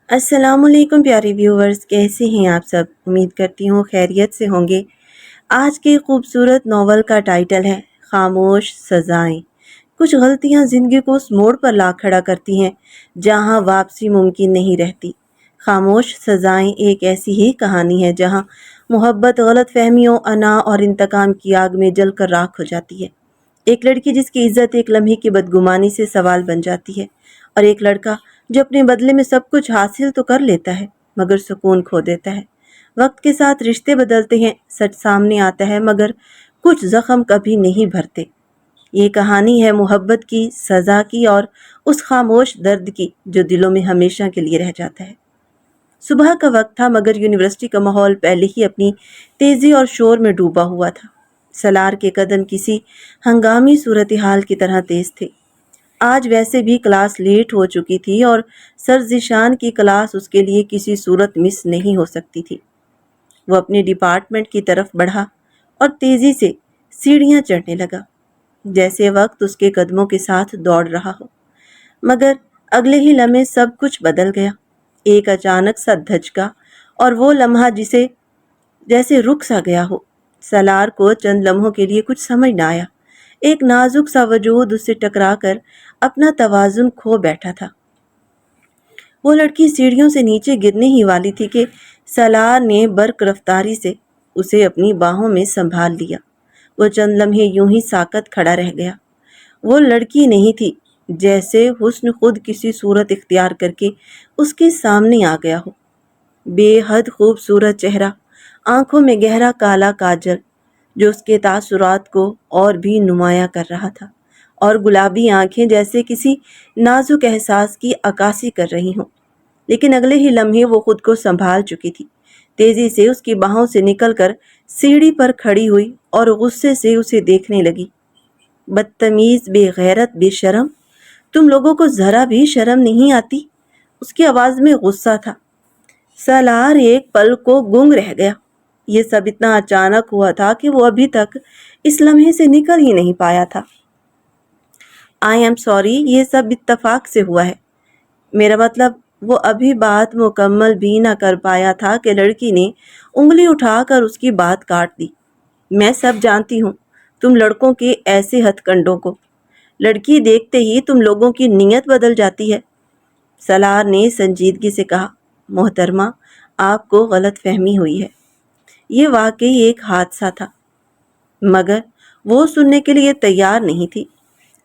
السلام علیکم پیارے ویورز، کیسے ہیں آپ سب؟ امید کرتی ہوں خیریت سے ہوں گے۔ آج کے خوبصورت ناول کا ٹائٹل ہے خاموش سزائیں۔ کچھ غلطیاں زندگی کو اس موڑ پر لا کھڑا کرتی ہیں جہاں واپسی ممکن نہیں رہتی۔ خاموش سزائیں ایک ایسی ہی کہانی ہے جہاں محبت غلط فہمیوں، انا اور انتقام کی آگ میں جل کر راکھ ہو جاتی ہے۔ ایک لڑکی جس کی عزت ایک لمحے کی بدگمانی سے سوال بن جاتی ہے، اور ایک لڑکا جو اپنے بدلے میں سب کچھ حاصل تو کر لیتا ہے مگر سکون کھو دیتا ہے۔ وقت کے ساتھ رشتے بدلتے ہیں، سچ سامنے آتا ہے، مگر کچھ زخم کبھی نہیں بھرتے۔ یہ کہانی ہے محبت کی، سزا کی، اور اس خاموش درد کی جو دلوں میں ہمیشہ کے لیے رہ جاتا ہے۔ صبح کا وقت تھا مگر یونیورسٹی کا ماحول پہلے ہی اپنی تیزی اور شور میں ڈوبا ہوا تھا۔ سالار کے قدم کسی ہنگامی صورتحال کی طرح تیز تھے۔ آج ویسے بھی کلاس لیٹ ہو چکی تھی اور سرزیشان کی کلاس اس کے لیے کسی صورت مس نہیں ہو سکتی تھی۔ وہ اپنے ڈپارٹمنٹ کی طرف بڑھا اور تیزی سے سیڑھیاں چڑھنے لگا، جیسے وقت اس کے قدموں کے ساتھ دوڑ رہا ہو۔ مگر اگلے ہی لمحے سب کچھ بدل گیا۔ ایک اچانک سا دھچکا، اور وہ لمحہ جیسے رک سا گیا ہو۔ سالار کو چند لمحوں کے لیے کچھ سمجھ نہ آیا۔ ایک نازک سا وجود اس سے ٹکرا کر اپنا توازن کھو بیٹھا تھا۔ وہ لڑکی سیڑھیوں سے نیچے گرنے ہی والی تھی کہ سالار نے برق رفتاری سے اسے اپنی باہوں میں سنبھال لیا۔ وہ چند لمحے یوں ہی ساکت کھڑا رہ گیا۔ وہ لڑکی نہیں تھی، جیسے حسن خود کسی صورت اختیار کر کے اس کے سامنے آ گیا ہو۔ بے حد خوبصورت چہرہ، آنکھوں میں گہرا کالا کاجل جو اس کے تاثرات کو اور بھی نمایاں کر رہا تھا، اور گلابی آنکھیں جیسے کسی نازک احساس کی عکاسی کر رہی ہوں۔ لیکن اگلے ہی لمحے وہ خود کو سنبھال چکی تھی۔ تیزی سے اس کی باہوں سے نکل کر سیڑھی پر کھڑی ہوئی اور غصے سے اسے دیکھنے لگی۔ بدتمیز، بے غیرت، بے شرم، تم لوگوں کو ذرا بھی شرم نہیں آتی؟ اس کی آواز میں غصہ تھا۔ سالار ایک پل کو گنگ رہ گیا۔ یہ سب اتنا اچانک ہوا تھا کہ وہ ابھی تک اس لمحے سے نکل ہی نہیں پایا تھا۔ آئی ایم سوری، یہ سب اتفاق سے ہوا ہے۔ میرا مطلب، وہ ابھی بات مکمل بھی نہ کر پایا تھا کہ لڑکی نے انگلی اٹھا کر اس کی بات کاٹ دی۔ میں سب جانتی ہوں، تم لڑکوں کے ایسے ہتھ کنڈوں کو۔ لڑکی دیکھتے ہی تم لوگوں کی نیت بدل جاتی ہے۔ سالار نے سنجیدگی سے کہا، محترمہ، آپ کو غلط فہمی ہوئی ہے۔ یہ واقعی ایک حادثہ تھا۔ مگر وہ سننے کے لیے تیار نہیں تھی۔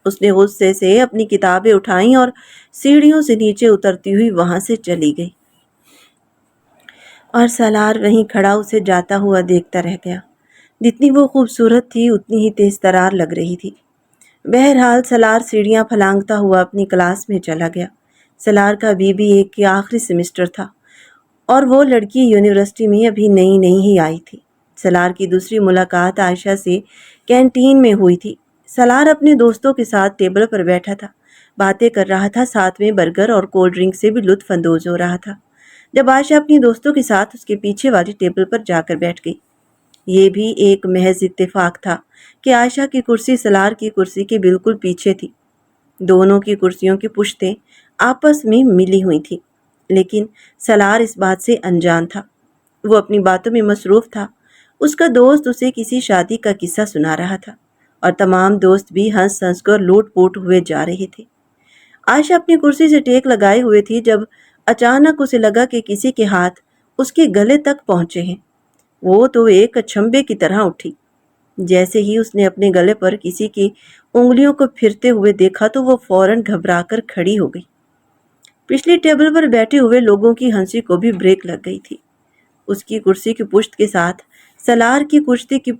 اس نے غصے سے اپنی کتابیں اٹھائیں اور سیڑھیوں سے نیچے اترتی ہوئی وہاں سے چلی گئی، اور سالار وہیں کھڑا اسے جاتا ہوا دیکھتا رہ گیا۔ جتنی وہ خوبصورت تھی اتنی ہی تیز ترار لگ رہی تھی۔ بہرحال سالار سیڑھیاں پھلانگتا ہوا اپنی کلاس میں چلا گیا۔ سالار کا BBA کے آخری سیمسٹر تھا، اور وہ لڑکی یونیورسٹی میں ابھی نئی ہی آئی تھی۔ سالار کی دوسری ملاقات عائشہ سے کینٹین میں ہوئی تھی۔ سالار اپنے دوستوں کے ساتھ ٹیبل پر بیٹھا تھا، باتیں کر رہا تھا، ساتھ میں برگر اور کولڈ ڈرنک سے بھی لطف اندوز ہو رہا تھا، جب عائشہ اپنی دوستوں کے ساتھ اس کے پیچھے والی ٹیبل پر جا کر بیٹھ گئی۔ یہ بھی ایک محض اتفاق تھا کہ عائشہ کی کرسی سالار کی کرسی کے بالکل پیچھے تھی۔ دونوں کی کرسیوں کی پشتیں آپس میں ملی ہوئی تھیں، لیکن سالار اس بات سے انجان تھا۔ وہ اپنی باتوں میں مصروف تھا۔ اس کا دوست اسے کسی شادی کا قصہ سنا رہا تھا، اور تمام دوست بھی ہنس ہنس کر لوٹ پوٹ ہوئے جا رہے تھے۔ عائشہ اپنی کرسی سے ٹیک لگائے ہوئے تھی جب اچانک اسے لگا کہ کسی کے ہاتھ اس کے گلے تک پہنچے ہیں۔ وہ تو ایک اچھمبے کی طرح اٹھی۔ جیسے ہی اس نے اپنے گلے پر کسی کی انگلیوں کو پھرتے ہوئے دیکھا تو وہ فوراً گھبرا کر کھڑی ہو گئی۔ پچھلی ٹیبل پر بیٹھے ہوئے لوگوں کی ہنسی کو بھی بریک لگ گئی تھی۔ اس کی کرسی کی پشت کے ساتھ سالار کی کرسی کی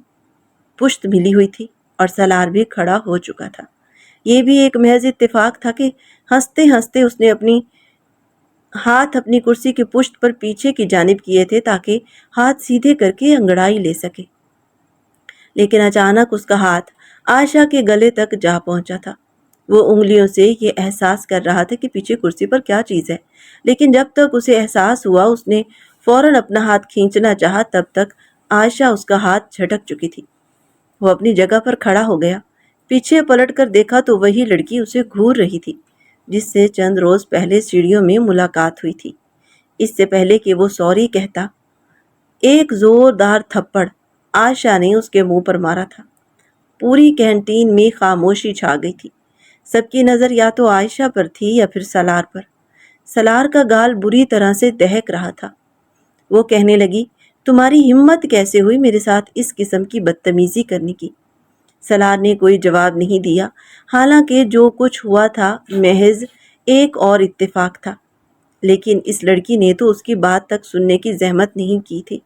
پشت ملی ہوئی تھی، اور سالار بھی کھڑا ہو چکا تھا۔ یہ بھی ایک محض اتفاق تھا کہ ہنستے ہنستے اس نے ہاتھ اپنی کرسی کی پشت پر پیچھے کی جانب کیے تھے تاکہ ہاتھ سیدھے کر کے انگڑائی لے سکے۔ لیکن اچانک اس کا ہاتھ عائشہ کے گلے تک جا پہنچا تھا۔ وہ انگلیوں سے یہ احساس کر رہا تھا کہ پیچھے کرسی پر کیا چیز ہے، لیکن جب تک اسے احساس ہوا اس نے فوراً اپنا ہاتھ کھینچنا چاہا، تب تک عائشہ اس کا ہاتھ جھٹک چکی تھی۔ وہ اپنی جگہ پر کھڑا ہو گیا۔ پیچھے پلٹ کر دیکھا تو وہی لڑکی اسے گھور رہی تھی جس سے چند روز پہلے سیڑھیوں میں ملاقات ہوئی تھی۔ اس سے پہلے کہ وہ سوری کہتا، ایک زوردار تھپڑ عائشہ نے اس کے منہ پر مارا تھا۔ پوری کینٹین میں خاموشی چھا گئی تھی۔ سب کی نظر یا تو عائشہ پر تھی یا پھر سالار پر۔ سالار کا گال بری طرح سے دہک رہا تھا۔ وہ کہنے لگی، تمہاری ہمت کیسے ہوئی میرے ساتھ اس قسم کی بدتمیزی کرنے کی؟ سالار نے کوئی جواب نہیں دیا، حالانکہ جو کچھ ہوا تھا محض ایک اور اتفاق تھا، لیکن اس لڑکی نے تو اس کی بات تک سننے کی زحمت نہیں کی تھی۔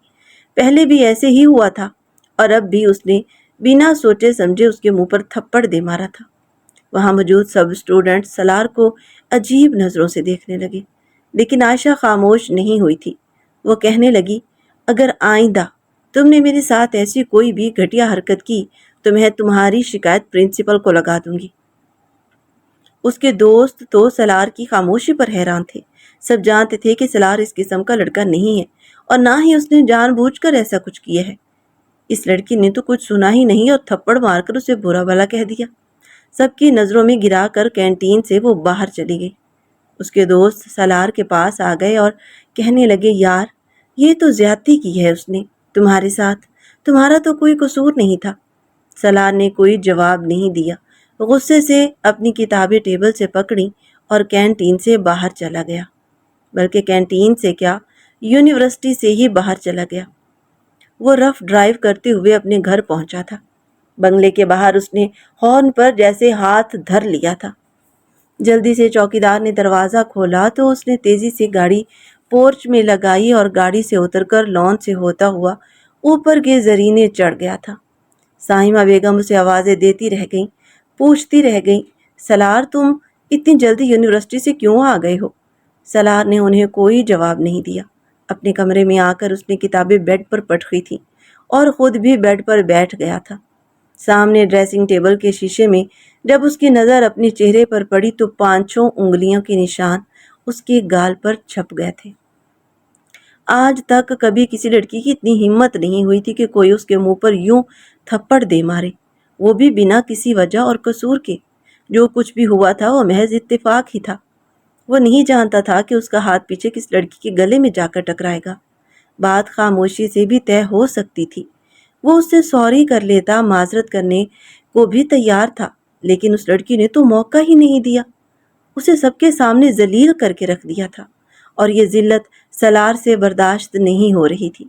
پہلے بھی ایسے ہی ہوا تھا اور اب بھی اس نے بنا سوچے سمجھے اس کے منہ پر تھپڑ دے مارا تھا۔ وہاں موجود سب اسٹوڈنٹ سالار کو عجیب نظروں سے دیکھنے لگے، لیکن عائشہ خاموش نہیں ہوئی تھی۔ وہ کہنے لگی، اگر آئندہ تم نے میرے ساتھ ایسی کوئی بھی گھٹیا حرکت کی تو میں تمہاری شکایت پرنسپل کو لگا دوں گی۔ اس کے دوست تو سالار کی خاموشی پر حیران تھے۔ سب جانتے تھے کہ سالار اس قسم کا لڑکا نہیں ہے اور نہ ہی اس نے جان بوجھ کر ایسا کچھ کیا ہے۔ اس لڑکی نے تو کچھ سنا ہی نہیں اور تھپڑ مار کر اسے برا بھلا کہہ دیا۔ سب کی نظروں میں گرا کر کینٹین سے وہ باہر چلی گئی۔ اس کے دوست سالار کے پاس آ گئے اور کہنے لگے، یار یہ تو زیادتی کی ہے اس نے تمہارے ساتھ، تمہارا تو کوئی قصور نہیں تھا۔ سالار نے کوئی جواب نہیں دیا، غصے سے اپنی کتابیں ٹیبل سے پکڑیں اور کینٹین سے باہر چلا گیا، بلکہ کینٹین سے کیا، یونیورسٹی سے ہی باہر چلا گیا۔ وہ رف ڈرائیو کرتے ہوئے اپنے گھر پہنچا تھا۔ بنگلے کے باہر اس نے ہارن پر جیسے ہاتھ دھر لیا تھا۔ جلدی سے چوکیدار نے دروازہ کھولا تو اس نے تیزی سے گاڑی پورچ میں لگائی اور گاڑی سے اتر کر لان سے ہوتا ہوا اوپر کے زرینے چڑھ گیا تھا۔ سائمہ بیگم اسے آوازیں دیتی رہ گئیں، پوچھتی رہ گئیں، سالار تم اتنی جلدی یونیورسٹی سے کیوں آ گئے ہو؟ سالار نے انہیں کوئی جواب نہیں دیا۔ اپنے کمرے میں آ کر اس نے کتابیں بیڈ پر پٹکی تھیں اور خود بھی بیڈ پر بیٹھ گیا تھا۔ سامنے ڈریسنگ ٹیبل کے شیشے میں جب اس کی نظر اپنے چہرے پر پڑی تو 5 انگلیوں کے نشان اس کے گال پر چھپ گئے تھے۔ آج تک کبھی کسی لڑکی کی اتنی ہمت نہیں ہوئی تھی کہ کوئی اس کے منہ پر یوں تھپڑ دے مارے، وہ بھی بنا کسی وجہ اور قصور کے۔ جو کچھ بھی ہوا تھا وہ محض اتفاق ہی تھا۔ وہ نہیں جانتا تھا کہ اس کا ہاتھ پیچھے کس لڑکی کے گلے میں جا کر ٹکرائے گا۔ بات خاموشی سے بھی طے ہو سکتی تھی۔ وہ اس سے سوری کر لیتا، معذرت کرنے کو بھی تیار تھا، لیکن اس لڑکی نے تو موقع ہی نہیں دیا۔ اسے سب کے سامنے ذلیل کر کے رکھ دیا تھا اور یہ ذلت سالار سے برداشت نہیں ہو رہی تھی۔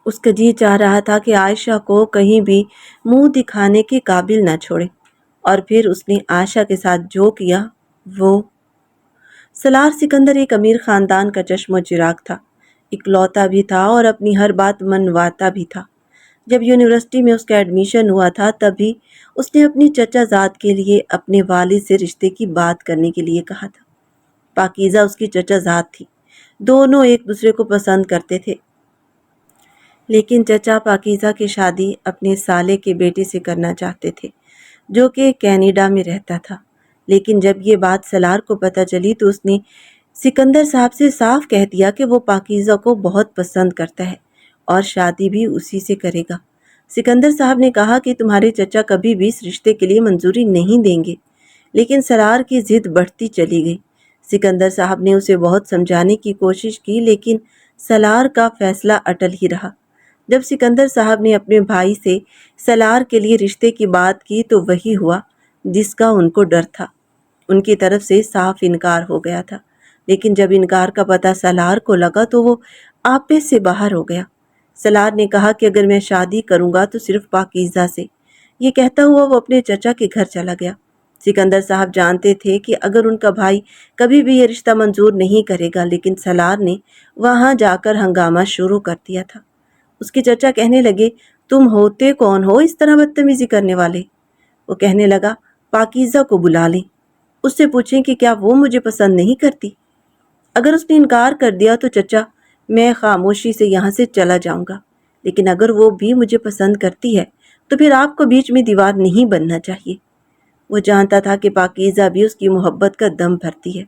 اس کا جی چاہ رہا تھا کہ عائشہ کو کہیں بھی منہ دکھانے کے قابل نہ چھوڑے، اور پھر اس نے عائشہ کے ساتھ جو کیا وہ… سالار سکندر ایک امیر خاندان کا چشم و چراغ تھا، اکلوتا بھی تھا اور اپنی ہر بات منواتا بھی تھا۔ جب یونیورسٹی میں اس کا ایڈمیشن ہوا تھا تبھی اس نے اپنی چچا زاد کے لیے اپنے والد سے رشتے کی بات کرنے کے لیے کہا تھا۔ پاکیزہ اس کی چچا زاد تھی، دونوں ایک دوسرے کو پسند کرتے تھے، لیکن چچا پاکیزہ کی شادی اپنے سالے کے بیٹے سے کرنا چاہتے تھے جو کہ کینیڈا میں رہتا تھا۔ لیکن جب یہ بات سالار کو پتہ چلی تو اس نے سکندر صاحب سے صاف کہہ دیا کہ وہ پاکیزہ کو بہت پسند کرتا ہے اور شادی بھی اسی سے کرے گا۔ سکندر صاحب نے کہا کہ تمہارے چچا کبھی بھی اس رشتے کے لیے منظوری نہیں دیں گے، لیکن سالار کی ضد بڑھتی چلی گئی۔ سکندر صاحب نے اسے بہت سمجھانے کی کوشش کی، لیکن سالار کا فیصلہ اٹل ہی رہا۔ جب سکندر صاحب نے اپنے بھائی سے سالار کے لیے رشتے کی بات کی تو وہی ہوا جس کا ان کو ڈر تھا۔ ان کی طرف سے صاف انکار ہو گیا تھا، لیکن جب انکار کا پتہ سالار کو لگا تو وہ آپے سے باہر ہو گیا۔ سالار نے کہا کہ اگر میں شادی کروں گا تو صرف پاکیزہ سے۔ یہ کہتا ہوا وہ اپنے چچا کے گھر چلا گیا۔ سکندر صاحب جانتے تھے کہ اگر ان کا بھائی کبھی بھی یہ رشتہ منظور نہیں کرے گا، لیکن سالار نے وہاں جا کر ہنگامہ شروع کر دیا تھا۔ اس کے چچا کہنے لگے، تم ہوتے کون ہو اس طرح بدتمیزی کرنے والے؟ وہ کہنے لگا، پاکیزہ کو بلا لیں، اس سے پوچھیں کہ کیا وہ مجھے پسند نہیں کرتی؟ اگر اس نے انکار کر دیا تو چچا میں خاموشی سے یہاں سے چلا جاؤں گا، لیکن اگر وہ بھی مجھے پسند کرتی ہے تو پھر آپ کو بیچ میں دیوار نہیں بننا چاہیے۔ وہ جانتا تھا کہ پاکیزہ بھی اس کی محبت کا دم بھرتی ہے۔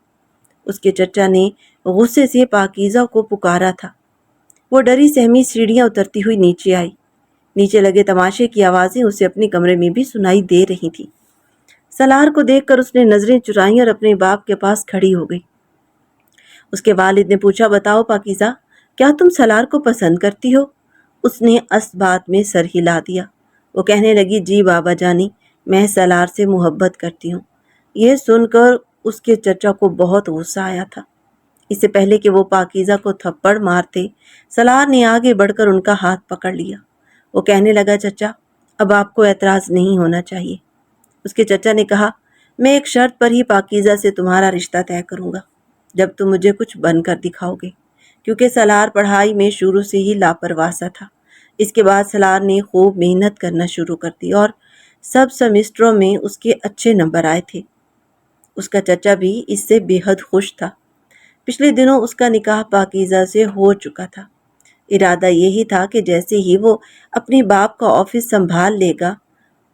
اس کے چچا نے غصے سے پاکیزہ کو پکارا تھا۔ وہ ڈری سہمی سیڑھیاں اترتی ہوئی نیچے آئی۔ نیچے لگے تماشے کی آوازیں اسے اپنے کمرے میں بھی سنائی دے رہی تھیں۔ سالار کو دیکھ کر اس نے نظریں چرائیں اور اپنے باپ کے پاس کھڑی ہو گئی۔ اس کے والد نے پوچھا، بتاؤ پاکیزہ، کیا تم سلار کو پسند کرتی ہو؟ اس نے اس بات میں سر ہلا دیا۔ وہ کہنے لگی، جی بابا جانی، میں سلار سے محبت کرتی ہوں۔ یہ سن کر اس کے چچا کو بہت غصہ آیا تھا۔ اس سے پہلے کہ وہ پاکیزہ کو تھپڑ مارتے، سلار نے آگے بڑھ کر ان کا ہاتھ پکڑ لیا۔ وہ کہنے لگا، چچا، اب آپ کو اعتراض نہیں ہونا چاہیے۔ اس کے چچا نے کہا، میں ایک شرط پر ہی پاکیزہ سے تمہارا رشتہ طے کروں گا، جب تم مجھے کچھ بن کر دکھاؤ گے، کیونکہ سلار پڑھائی میں شروع سے ہی لاپرواہ سا تھا۔ اس کے بعد سلار نے خوب محنت کرنا شروع کر دی اور سب سیمسٹروں میں اس کے اچھے نمبر آئے تھے۔ اس کا چچا بھی اس سے بے حد خوش تھا۔ پچھلے دنوں اس کا نکاح پاکیزہ سے ہو چکا تھا۔ ارادہ یہی تھا کہ جیسے ہی وہ اپنے باپ کا آفس سنبھال لے گا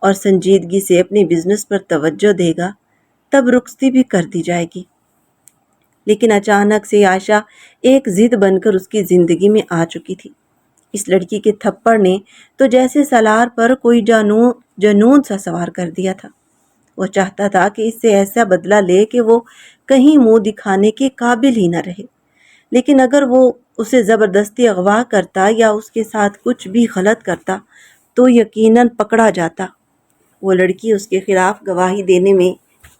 اور سنجیدگی سے اپنے بزنس پر توجہ دے گا، تب رخصتی بھی کر دی جائے گی۔ لیکن اچانک سے عائشہ ایک ضد بن کر اس کی زندگی میں آ چکی تھی۔ اس لڑکی کے تھپڑ نے تو جیسے سلار پر کوئی جنون سا سوار کر دیا تھا۔ وہ چاہتا تھا کہ اس سے ایسا بدلہ لے کہ وہ کہیں منہ دکھانے کے قابل ہی نہ رہے، لیکن اگر وہ اسے زبردستی اغوا کرتا یا اس کے ساتھ کچھ بھی غلط کرتا تو یقیناً پکڑا جاتا۔ وہ لڑکی اس کے خلاف گواہی دینے میں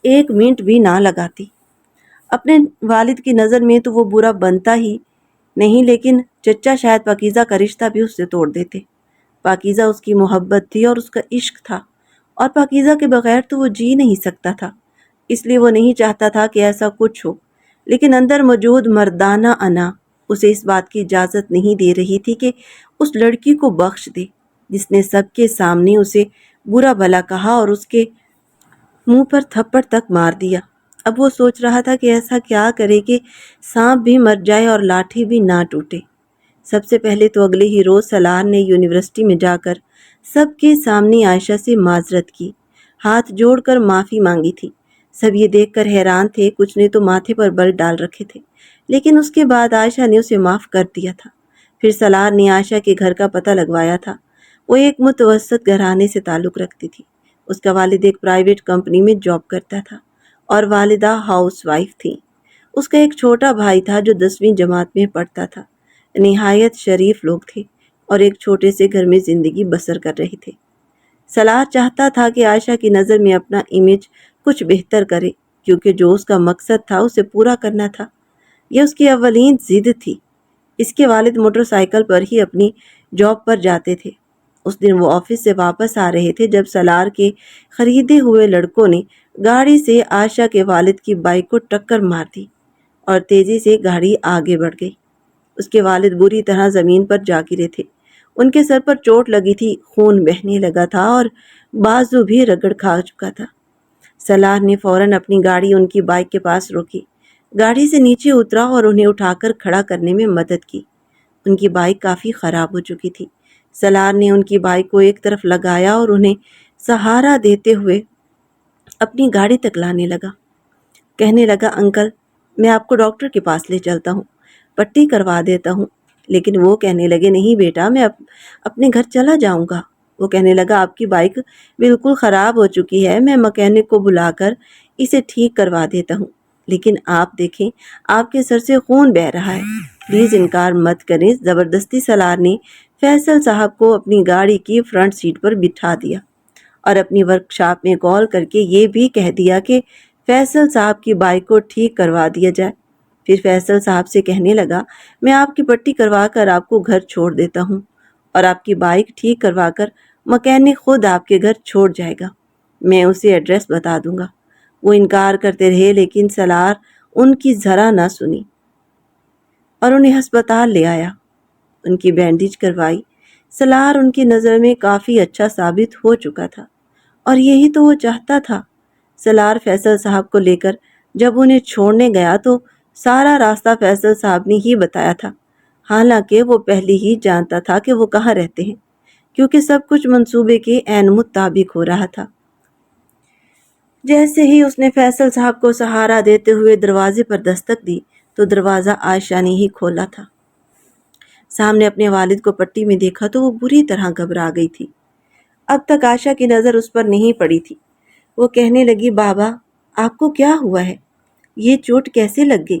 ایک منٹ بھی نہ لگاتی۔ اپنے والد کی نظر میں تو وہ برا بنتا ہی نہیں، لیکن چچا شاید پاکیزہ کا رشتہ بھی اس سے توڑ دیتے۔ پاکیزہ اس کی محبت تھی اور اس کا عشق تھا، اور پاکیزہ کے بغیر تو وہ جی نہیں سکتا تھا۔ اس لیے وہ نہیں چاہتا تھا کہ ایسا کچھ ہو، لیکن اندر موجود مردانہ انا اسے اس بات کی اجازت نہیں دے رہی تھی کہ اس لڑکی کو بخش دے جس نے سب کے سامنے اسے برا بھلا کہا اور اس کے منہ پر تھپڑ تک مار دیا۔ اب وہ سوچ رہا تھا کہ ایسا کیا کرے کہ سانپ بھی مر جائے اور لاٹھی بھی نہ ٹوٹے۔ سب سے پہلے تو اگلے ہی روز سلار نے یونیورسٹی میں جا کر سب کے سامنے عائشہ سے معذرت کی، ہاتھ جوڑ کر معافی مانگی تھی۔ سب یہ دیکھ کر حیران تھے، کچھ نے تو ماتھے پر بل ڈال رکھے تھے، لیکن اس کے بعد عائشہ نے اسے معاف کر دیا تھا۔ پھر سلار نے عائشہ کے گھر کا پتہ لگوایا تھا۔ وہ ایک متوسط گھرانے سے تعلق رکھتی تھی۔ اس کا والد ایک پرائیویٹ کمپنی میں جاب کرتا تھا اور والدہ ہاؤس وائف تھی۔ اس کا ایک چھوٹا بھائی تھا جو 10ویں جماعت میں پڑھتا تھا۔ نہایت شریف لوگ تھے اور ایک چھوٹے سے گھر میں زندگی بسر کر رہے تھے۔ سلار چاہتا تھا کہ عائشہ کی نظر میں اپنا امیج کچھ بہتر کرے، کیونکہ جو اس کا مقصد تھا اسے پورا کرنا تھا۔ یہ اس کی اولین ضد تھی۔ اس کے والد موٹر سائیکل پر ہی اپنی جاب پر جاتے تھے۔ اس دن وہ آفس سے واپس آ رہے تھے جب سلار کے خریدے ہوئے لڑکوں نے گاڑی سے عائشہ کے والد کی بائک کو ٹکر مار دی اور تیزی سے گاڑی آگے بڑھ گئی۔ اس کے والد بری طرح زمین پر جا گرے تھے۔ ان کے سر پر چوٹ لگی تھی، خون بہنے لگا تھا اور بازو بھی رگڑ کھا چکا تھا۔ سلار نے فوراً اپنی گاڑی ان کی بائک کے پاس روکی، گاڑی سے نیچے اترا اور انہیں اٹھا کر کھڑا کرنے میں مدد کی۔ ان کی بائک کافی خراب ہو چکی تھی۔ سلار نے ان کی بائک کو ایک طرف لگایا اور انہیں سہارا دیتے ہوئے اپنی گاڑی تک لانے لگا۔ کہنے لگا، انکل، میں آپ کو ڈاکٹر کے پاس لے چلتا ہوں، پٹی کروا دیتا ہوں۔ لیکن وہ کہنے لگے، نہیں بیٹا، میں اپنے گھر چلا جاؤں گا۔ وہ کہنے لگا، آپ کی بائک بالکل خراب ہو چکی ہے، میں مکینک کو بلا کر اسے ٹھیک کروا دیتا ہوں، لیکن آپ دیکھیں آپ کے سر سے خون بہہ رہا ہے، پلیز انکار مت کریں۔ زبردستی سلار نے فیصل صاحب کو اپنی گاڑی کی فرنٹ سیٹ پر بٹھا دیا اور اپنی ورکشاپ میں کال کر کے یہ بھی کہہ دیا کہ فیصل صاحب کی بائک کو ٹھیک کروا دیا جائے۔ پھر فیصل صاحب سے کہنے لگا، میں آپ کی پٹی کروا کر آپ کو گھر چھوڑ دیتا ہوں اور آپ کی بائک ٹھیک کروا کر مکینک خود آپ کے گھر چھوڑ جائے گا، میں اسے ایڈریس بتا دوں گا۔ وہ انکار کرتے رہے، لیکن سلار ان کی ذرا نہ سنی اور انہیں ہسپتال لے آیا۔ ان کی بینڈیج کروائی۔ سلار ان کی نظر میں کافی اچھا ثابت ہو چکا تھا اور یہی تو وہ چاہتا تھا۔ سلار فیصل صاحب کو لے کر جب انہیں چھوڑنے گیا تو سارا راستہ فیصل صاحب نے ہی بتایا تھا، حالانکہ وہ پہلے ہی جانتا تھا کہ وہ کہاں رہتے ہیں، کیونکہ سب کچھ منصوبے کے عین مطابق ہو رہا تھا۔ جیسے ہی اس نے فیصل صاحب کو سہارا دیتے ہوئے دروازے پر دستک دی تو دروازہ عائشہ نے ہی کھولا تھا۔ سامنے اپنے والد کو پٹی میں دیکھا تو وہ بری طرح گھبرا گئی تھی۔ اب تک عائشہ کی نظر اس پر نہیں پڑی تھی۔ وہ کہنے لگی، بابا، آپ کو کیا ہوا ہے؟ یہ چوٹ کیسے لگ گئی؟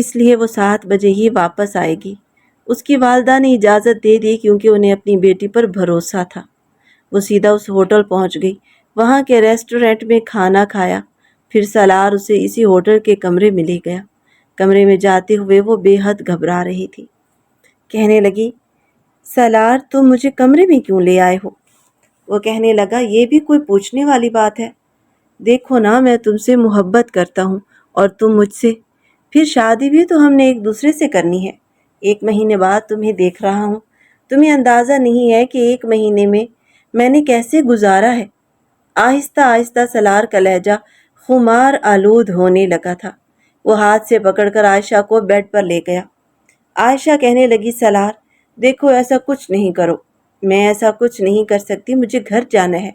اس لیے وہ 7 بجے ہی واپس آئے گی۔ اس کی والدہ نے اجازت دے دی کیونکہ انہیں اپنی بیٹی پر بھروسہ تھا۔ وہ سیدھا اس ہوٹل پہنچ گئی، وہاں کے ریسٹورینٹ میں کھانا کھایا، پھر سالار اسے اسی ہوٹل کے کمرے میں لے گیا۔ کمرے میں جاتے ہوئے وہ بے حد گھبرا رہی تھی۔ کہنے لگی، سالار تم مجھے کمرے میں کیوں لے آئے ہو؟ وہ کہنے لگا، یہ بھی کوئی پوچھنے والی بات ہے؟ دیکھو نا، میں تم سے محبت کرتا ہوں اور تم مجھ سے، پھر شادی بھی تو ہم نے ایک دوسرے سے کرنی ہے۔ 1 مہینے بعد تمہیں دیکھ رہا ہوں، تمہیں اندازہ نہیں ہے کہ 1 مہینے میں نے کیسے گزارا ہے۔ آہستہ آہستہ سالار کا لہجہ خمار آلود ہونے لگا تھا۔ وہ ہاتھ سے پکڑ کر عائشہ کو بیڈ پر لے گیا۔ عائشہ کہنے لگی، سالار دیکھو، ایسا کچھ نہیں کرو، میں ایسا کچھ نہیں کر سکتی، مجھے گھر جانا ہے۔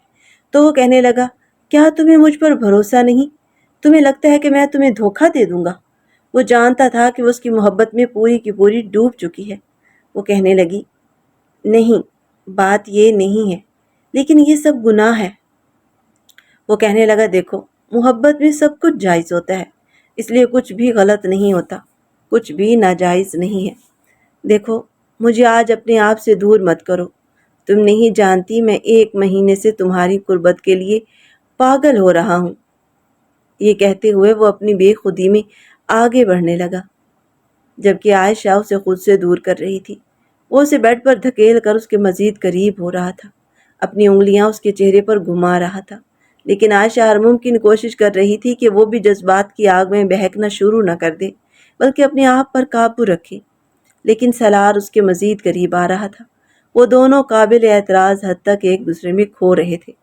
تو وہ کہنے لگا، کیا تمہیں مجھ پر بھروسہ نہیں؟ تمہیں لگتا ہے کہ میں تمہیں دھوکہ دے دوں گا؟ وہ جانتا تھا کہ وہ اس کی محبت میں پوری کی پوری ڈوب چکی ہے۔ وہ کہنے لگی، نہیں، بات یہ نہیں ہے، لیکن یہ سب گناہ ہے۔ وہ کہنے لگا، دیکھو، محبت میں سب کچھ جائز ہوتا ہے، اس لیے کچھ بھی غلط نہیں ہوتا، کچھ بھی ناجائز نہیں ہے۔ دیکھو، مجھے آج اپنے آپ سے دور مت کرو، تم نہیں جانتی میں 1 مہینے سے تمہاری قربت کے لیے پاگل ہو رہا ہوں۔ یہ کہتے ہوئے وہ اپنی بے خودی میں آگے بڑھنے لگا، جبکہ عائشہ اسے خود سے دور کر رہی تھی۔ وہ اسے بیڈ پر دھکیل کر اس کے مزید قریب ہو رہا تھا، اپنی انگلیاں اس کے چہرے پر گھما رہا تھا، لیکن عائشہ ہر ممکن کوشش کر رہی تھی کہ وہ بھی جذبات کی آگ میں بہکنا شروع نہ کر دے، بلکہ اپنے آپ پر قابو رکھے۔ لیکن سالار اس کے مزید قریب آ رہا تھا۔ وہ دونوں قابل اعتراض حد تک ایک دوسرے میں کھو رہے تھے۔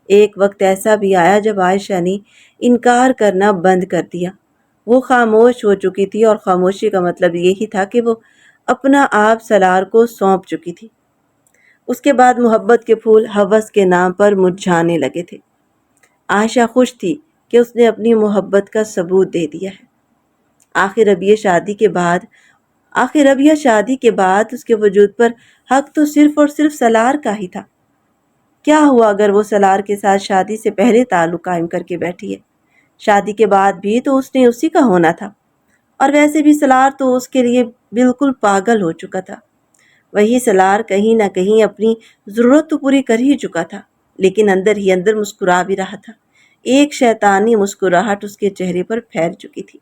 ایک وقت ایسا بھی آیا جب عائشہ نے انکار کرنا بند کر دیا۔ وہ خاموش ہو چکی تھی، اور خاموشی کا مطلب یہی تھا کہ وہ اپنا آپ سالار کو سونپ چکی تھی۔ اس کے بعد محبت کے پھول ہوس کے نام پر مرجھانے لگے تھے۔ عائشہ خوش تھی کہ اس نے اپنی محبت کا ثبوت دے دیا ہے۔ آخر اب یہ شادی کے بعد اس کے وجود پر حق تو صرف اور صرف سالار کا ہی تھا۔ کیا ہوا اگر وہ سالار کے ساتھ شادی سے پہلے تعلق قائم کر کے بیٹھی ہے؟ شادی کے بعد بھی تو اس نے اسی کا ہونا تھا، اور ویسے بھی سالار تو اس کے لیے بالکل پاگل ہو چکا تھا۔ وہی سالار کہیں نہ کہیں اپنی ضرورت تو پوری کر ہی چکا تھا، لیکن اندر ہی اندر مسکرا بھی رہا تھا۔ ایک شیطانی مسکراہٹ اس کے چہرے پر پھیل چکی تھی۔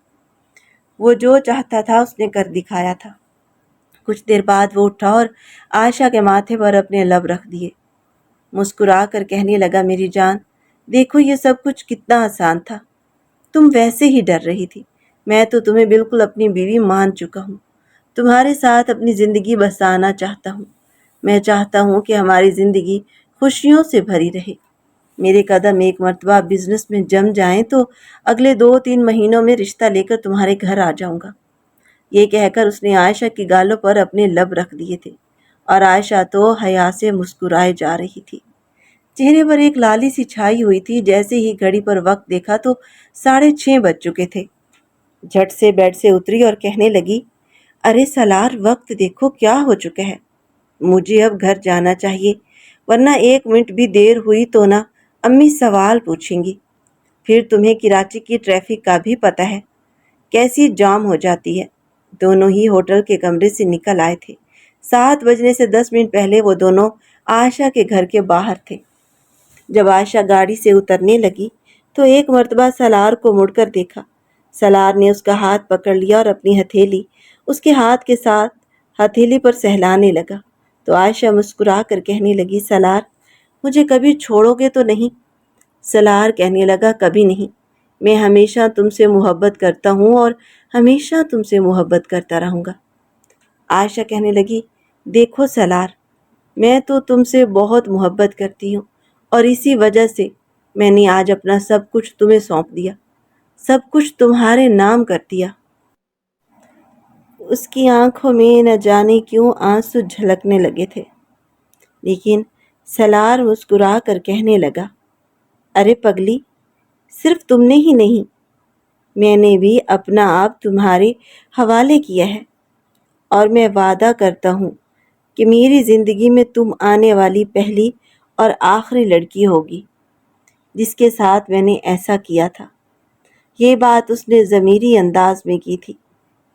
وہ جو چاہتا تھا اس نے کر دکھایا تھا۔ کچھ دیر بعد وہ اٹھا اور عائشہ کے ماتھے پر اپنے لب رکھ دیے۔ مسکرا کر کہنے لگا، میری جان، دیکھو یہ سب کچھ کتنا آسان تھا، تم ویسے ہی ڈر رہی تھی۔ میں تو تمہیں بالکل اپنی بیوی مان چکا ہوں، تمہارے ساتھ اپنی زندگی بسانا چاہتا ہوں۔ میں چاہتا ہوں کہ ہماری زندگی خوشیوں سے بھری رہے۔ میرے قدم ایک مرتبہ بزنس میں جم جائیں تو اگلے 2-3 مہینوں میں رشتہ لے کر تمہارے گھر آ جاؤں گا۔ یہ کہہ کر اس نے عائشہ کی گالوں پر اپنے لب رکھ دیے تھے، اور عائشہ تو حیا سے مسکرائے جا رہی تھی۔ چہرے پر ایک لالی سی چھائی ہوئی تھی۔ جیسے ہی گھڑی پر وقت دیکھا تو 6:30 بج چکے تھے۔ جھٹ سے بیڈ سے اتری اور کہنے لگی، ارے سالار، وقت دیکھو کیا ہو چکا ہے، مجھے اب گھر جانا چاہیے، ورنہ 1 منٹ بھی دیر ہوئی تو نا امی سوال پوچھیں گی۔ پھر تمہیں کراچی کی ٹریفک کا بھی پتہ ہے، کیسی جام ہو جاتی ہے۔ دونوں ہی ہوٹل کے کمرے سے نکل آئے تھے۔ 7 بجنے سے 10 منٹ پہلے وہ دونوں عائشہ کے گھر کے باہر تھے۔ جب عائشہ گاڑی سے اترنے لگی تو ایک مرتبہ سالار کو مڑ کر دیکھا۔ سالار نے اس کا ہاتھ پکڑ لیا اور اپنی ہتھیلی اس کے ہاتھ کے ساتھ ہتھیلی پر سہلانے لگا، تو عائشہ مسکرا کر کہنے لگی، سالار، مجھے کبھی چھوڑو گے تو نہیں؟ سالار کہنے لگا، کبھی نہیں، میں ہمیشہ تم سے محبت کرتا ہوں اور ہمیشہ تم سے محبت کرتا رہوں گا۔ عائشہ کہنے لگی، دیکھو سالار، میں تو تم سے بہت محبت کرتی ہوں، اور اسی وجہ سے میں نے آج اپنا سب کچھ تمہیں سونپ دیا، سب کچھ تمہارے نام کر دیا۔ اس کی آنکھوں میں نہ جانے کیوں آنسو جھلکنے لگے تھے، لیکن سالار مسکرا کر کہنے لگا، ارے پگلی، صرف تم نے ہی نہیں، میں نے بھی اپنا آپ تمہارے حوالے کیا ہے، اور میں وعدہ کرتا ہوں کہ میری زندگی میں تم آنے والی پہلی اور آخری لڑکی ہوگی جس کے ساتھ میں نے ایسا کیا تھا۔ یہ بات اس نے ضمیری انداز میں کی تھی،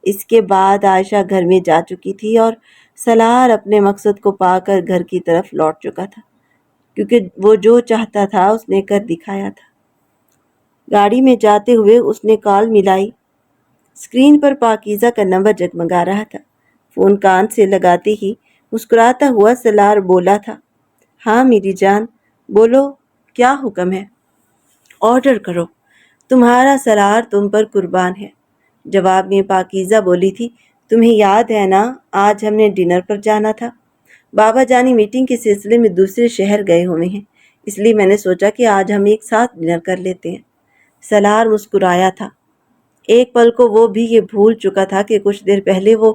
اس کے بعد عائشہ گھر میں جا چکی تھی اور سلار اپنے مقصد کو پا کر گھر کی طرف لوٹ چکا تھا، کیونکہ وہ جو چاہتا تھا اس نے کر دکھایا تھا۔ گاڑی میں جاتے ہوئے اس نے کال ملائی۔ اسکرین پر پاکیزہ کا نمبر جگمگا رہا تھا۔ فون کان سے لگاتے ہی مسکراتا ہوا سلار بولا تھا، ہاں میری جان، بولو کیا حکم ہے؟ آرڈر کرو، تمہارا سلار تم پر قربان ہے۔ جواب میں پاکیزہ بولی تھی، تمہیں یاد ہے نا آج ہم نے ڈنر پر جانا تھا؟ بابا جانی میٹنگ کے سلسلے میں دوسرے شہر گئے ہوئے ہیں، اس لیے میں نے سوچا کہ آج ہم ایک ساتھ ڈنر کر لیتے ہیں۔ سلار مسکرایا تھا۔ ایک پل کو وہ بھی یہ بھول چکا تھا کہ کچھ دیر پہلے وہ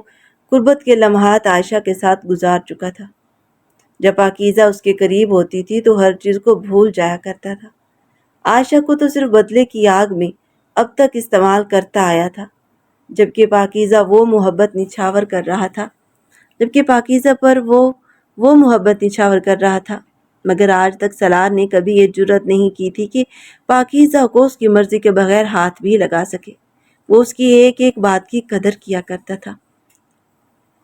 قربت کے لمحات عائشہ کے ساتھ گزار چکا تھا۔ جب پاکیزہ اس کے قریب ہوتی تھی تو ہر چیز کو بھول جایا کرتا تھا۔ عائشہ کو تو صرف بدلے کی آگ میں اب تک استعمال کرتا آیا تھا، جبکہ پاکیزہ وہ محبت نچھاور کر رہا تھا مگر آج تک سلار نے کبھی یہ جرأت نہیں کی تھی کہ پاکیزہ کو اس کی مرضی کے بغیر ہاتھ بھی لگا سکے۔ وہ اس کی ایک ایک بات کی قدر کیا کرتا تھا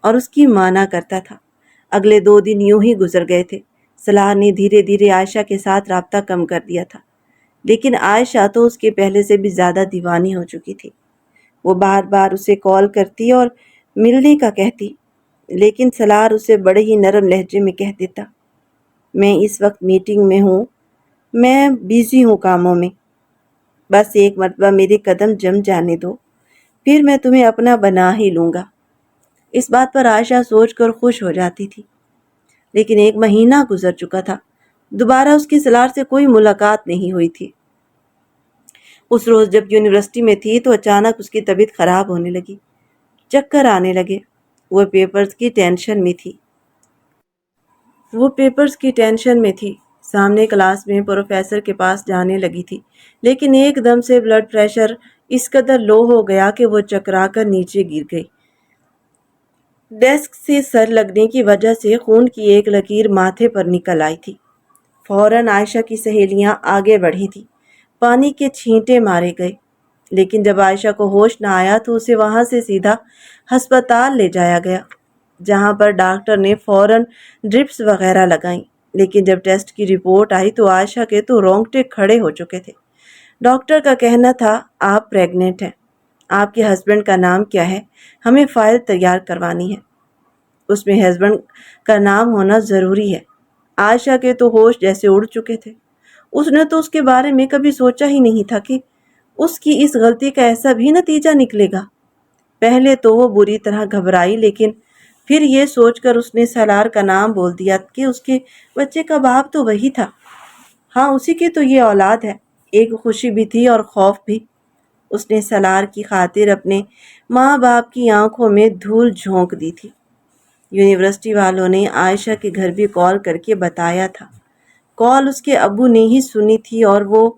اور اس کی مانا کرتا تھا۔ اگلے 2 دن یوں ہی گزر گئے تھے۔ سلار نے دھیرے دھیرے عائشہ کے ساتھ رابطہ کم کر دیا تھا، لیکن عائشہ تو اس کے پہلے سے بھی زیادہ دیوانی ہو چکی تھی۔ وہ بار بار اسے کال کرتی اور ملنے کا کہتی، لیکن سلار اسے بڑے ہی نرم لہجے میں کہہ دیتا، میں اس وقت میٹنگ میں ہوں، میں بیزی ہوں کاموں میں، بس ایک مرتبہ میرے قدم جم جانے دو، پھر میں تمہیں اپنا بنا ہی لوں گا۔ اس بات پر عائشہ سوچ کر خوش ہو جاتی تھی، لیکن 1 مہینہ گزر چکا تھا، دوبارہ اس کی سلار سے کوئی ملاقات نہیں ہوئی تھی۔ اس روز جب یونیورسٹی میں تھی تو اچانک اس کی طبیعت خراب ہونے لگی، چکر آنے لگے۔ وہ پیپرز کی ٹینشن میں تھی، سامنے کلاس میں پروفیسر کے پاس جانے لگی تھی، لیکن ایک دم سے بلڈ پریشر اس قدر لو ہو گیا کہ وہ چکرا کر نیچے گر گئی۔ ڈیسک سے سر لگنے کی وجہ سے خون کی ایک لکیر ماتھے پر نکل آئی تھی۔ فوراً عائشہ کی سہیلیاں آگے بڑھی تھی، پانی کے چھینٹے مارے گئے، لیکن جب عائشہ کو ہوش نہ آیا تو اسے وہاں سے سیدھا ہسپتال لے جایا گیا، جہاں پر ڈاکٹر نے فوراً ڈرپس وغیرہ لگائیں۔ لیکن جب ٹیسٹ کی رپورٹ آئی تو عائشہ کے تو رونگٹے کھڑے ہو چکے تھے۔ ڈاکٹر کا کہنا تھا، آپ پریگننٹ ہیں، آپ کے ہسبینڈ کا نام کیا ہے؟ ہمیں فائل تیار کروانی ہے۔ اس میں ہسبینڈ کا نام ہونا ضروری ہے۔ عائشہ کے تو ہوش جیسے اڑ چکے تھے۔ اس نے تو اس کے بارے میں کبھی سوچا ہی نہیں تھا کہ اس کی اس غلطی کا ایسا بھی نتیجہ نکلے گا۔ پہلے تو وہ بری طرح گھبرائی، لیکن پھر یہ سوچ کر اس نے سلار کا نام بول دیا کہ اس کے بچے کا باپ تو وہی تھا۔ ہاں، اسی کی تو یہ اولاد ہے۔ ایک خوشی بھی تھی اور خوف بھی۔ اس نے سلار کی خاطر اپنے ماں باپ کی آنکھوں میں دھول جھونک دی تھی۔ یونیورسٹی والوں نے عائشہ کے گھر بھی کال کر کے بتایا تھا۔ کال اس کے ابو نے ہی سنی تھی اور وہ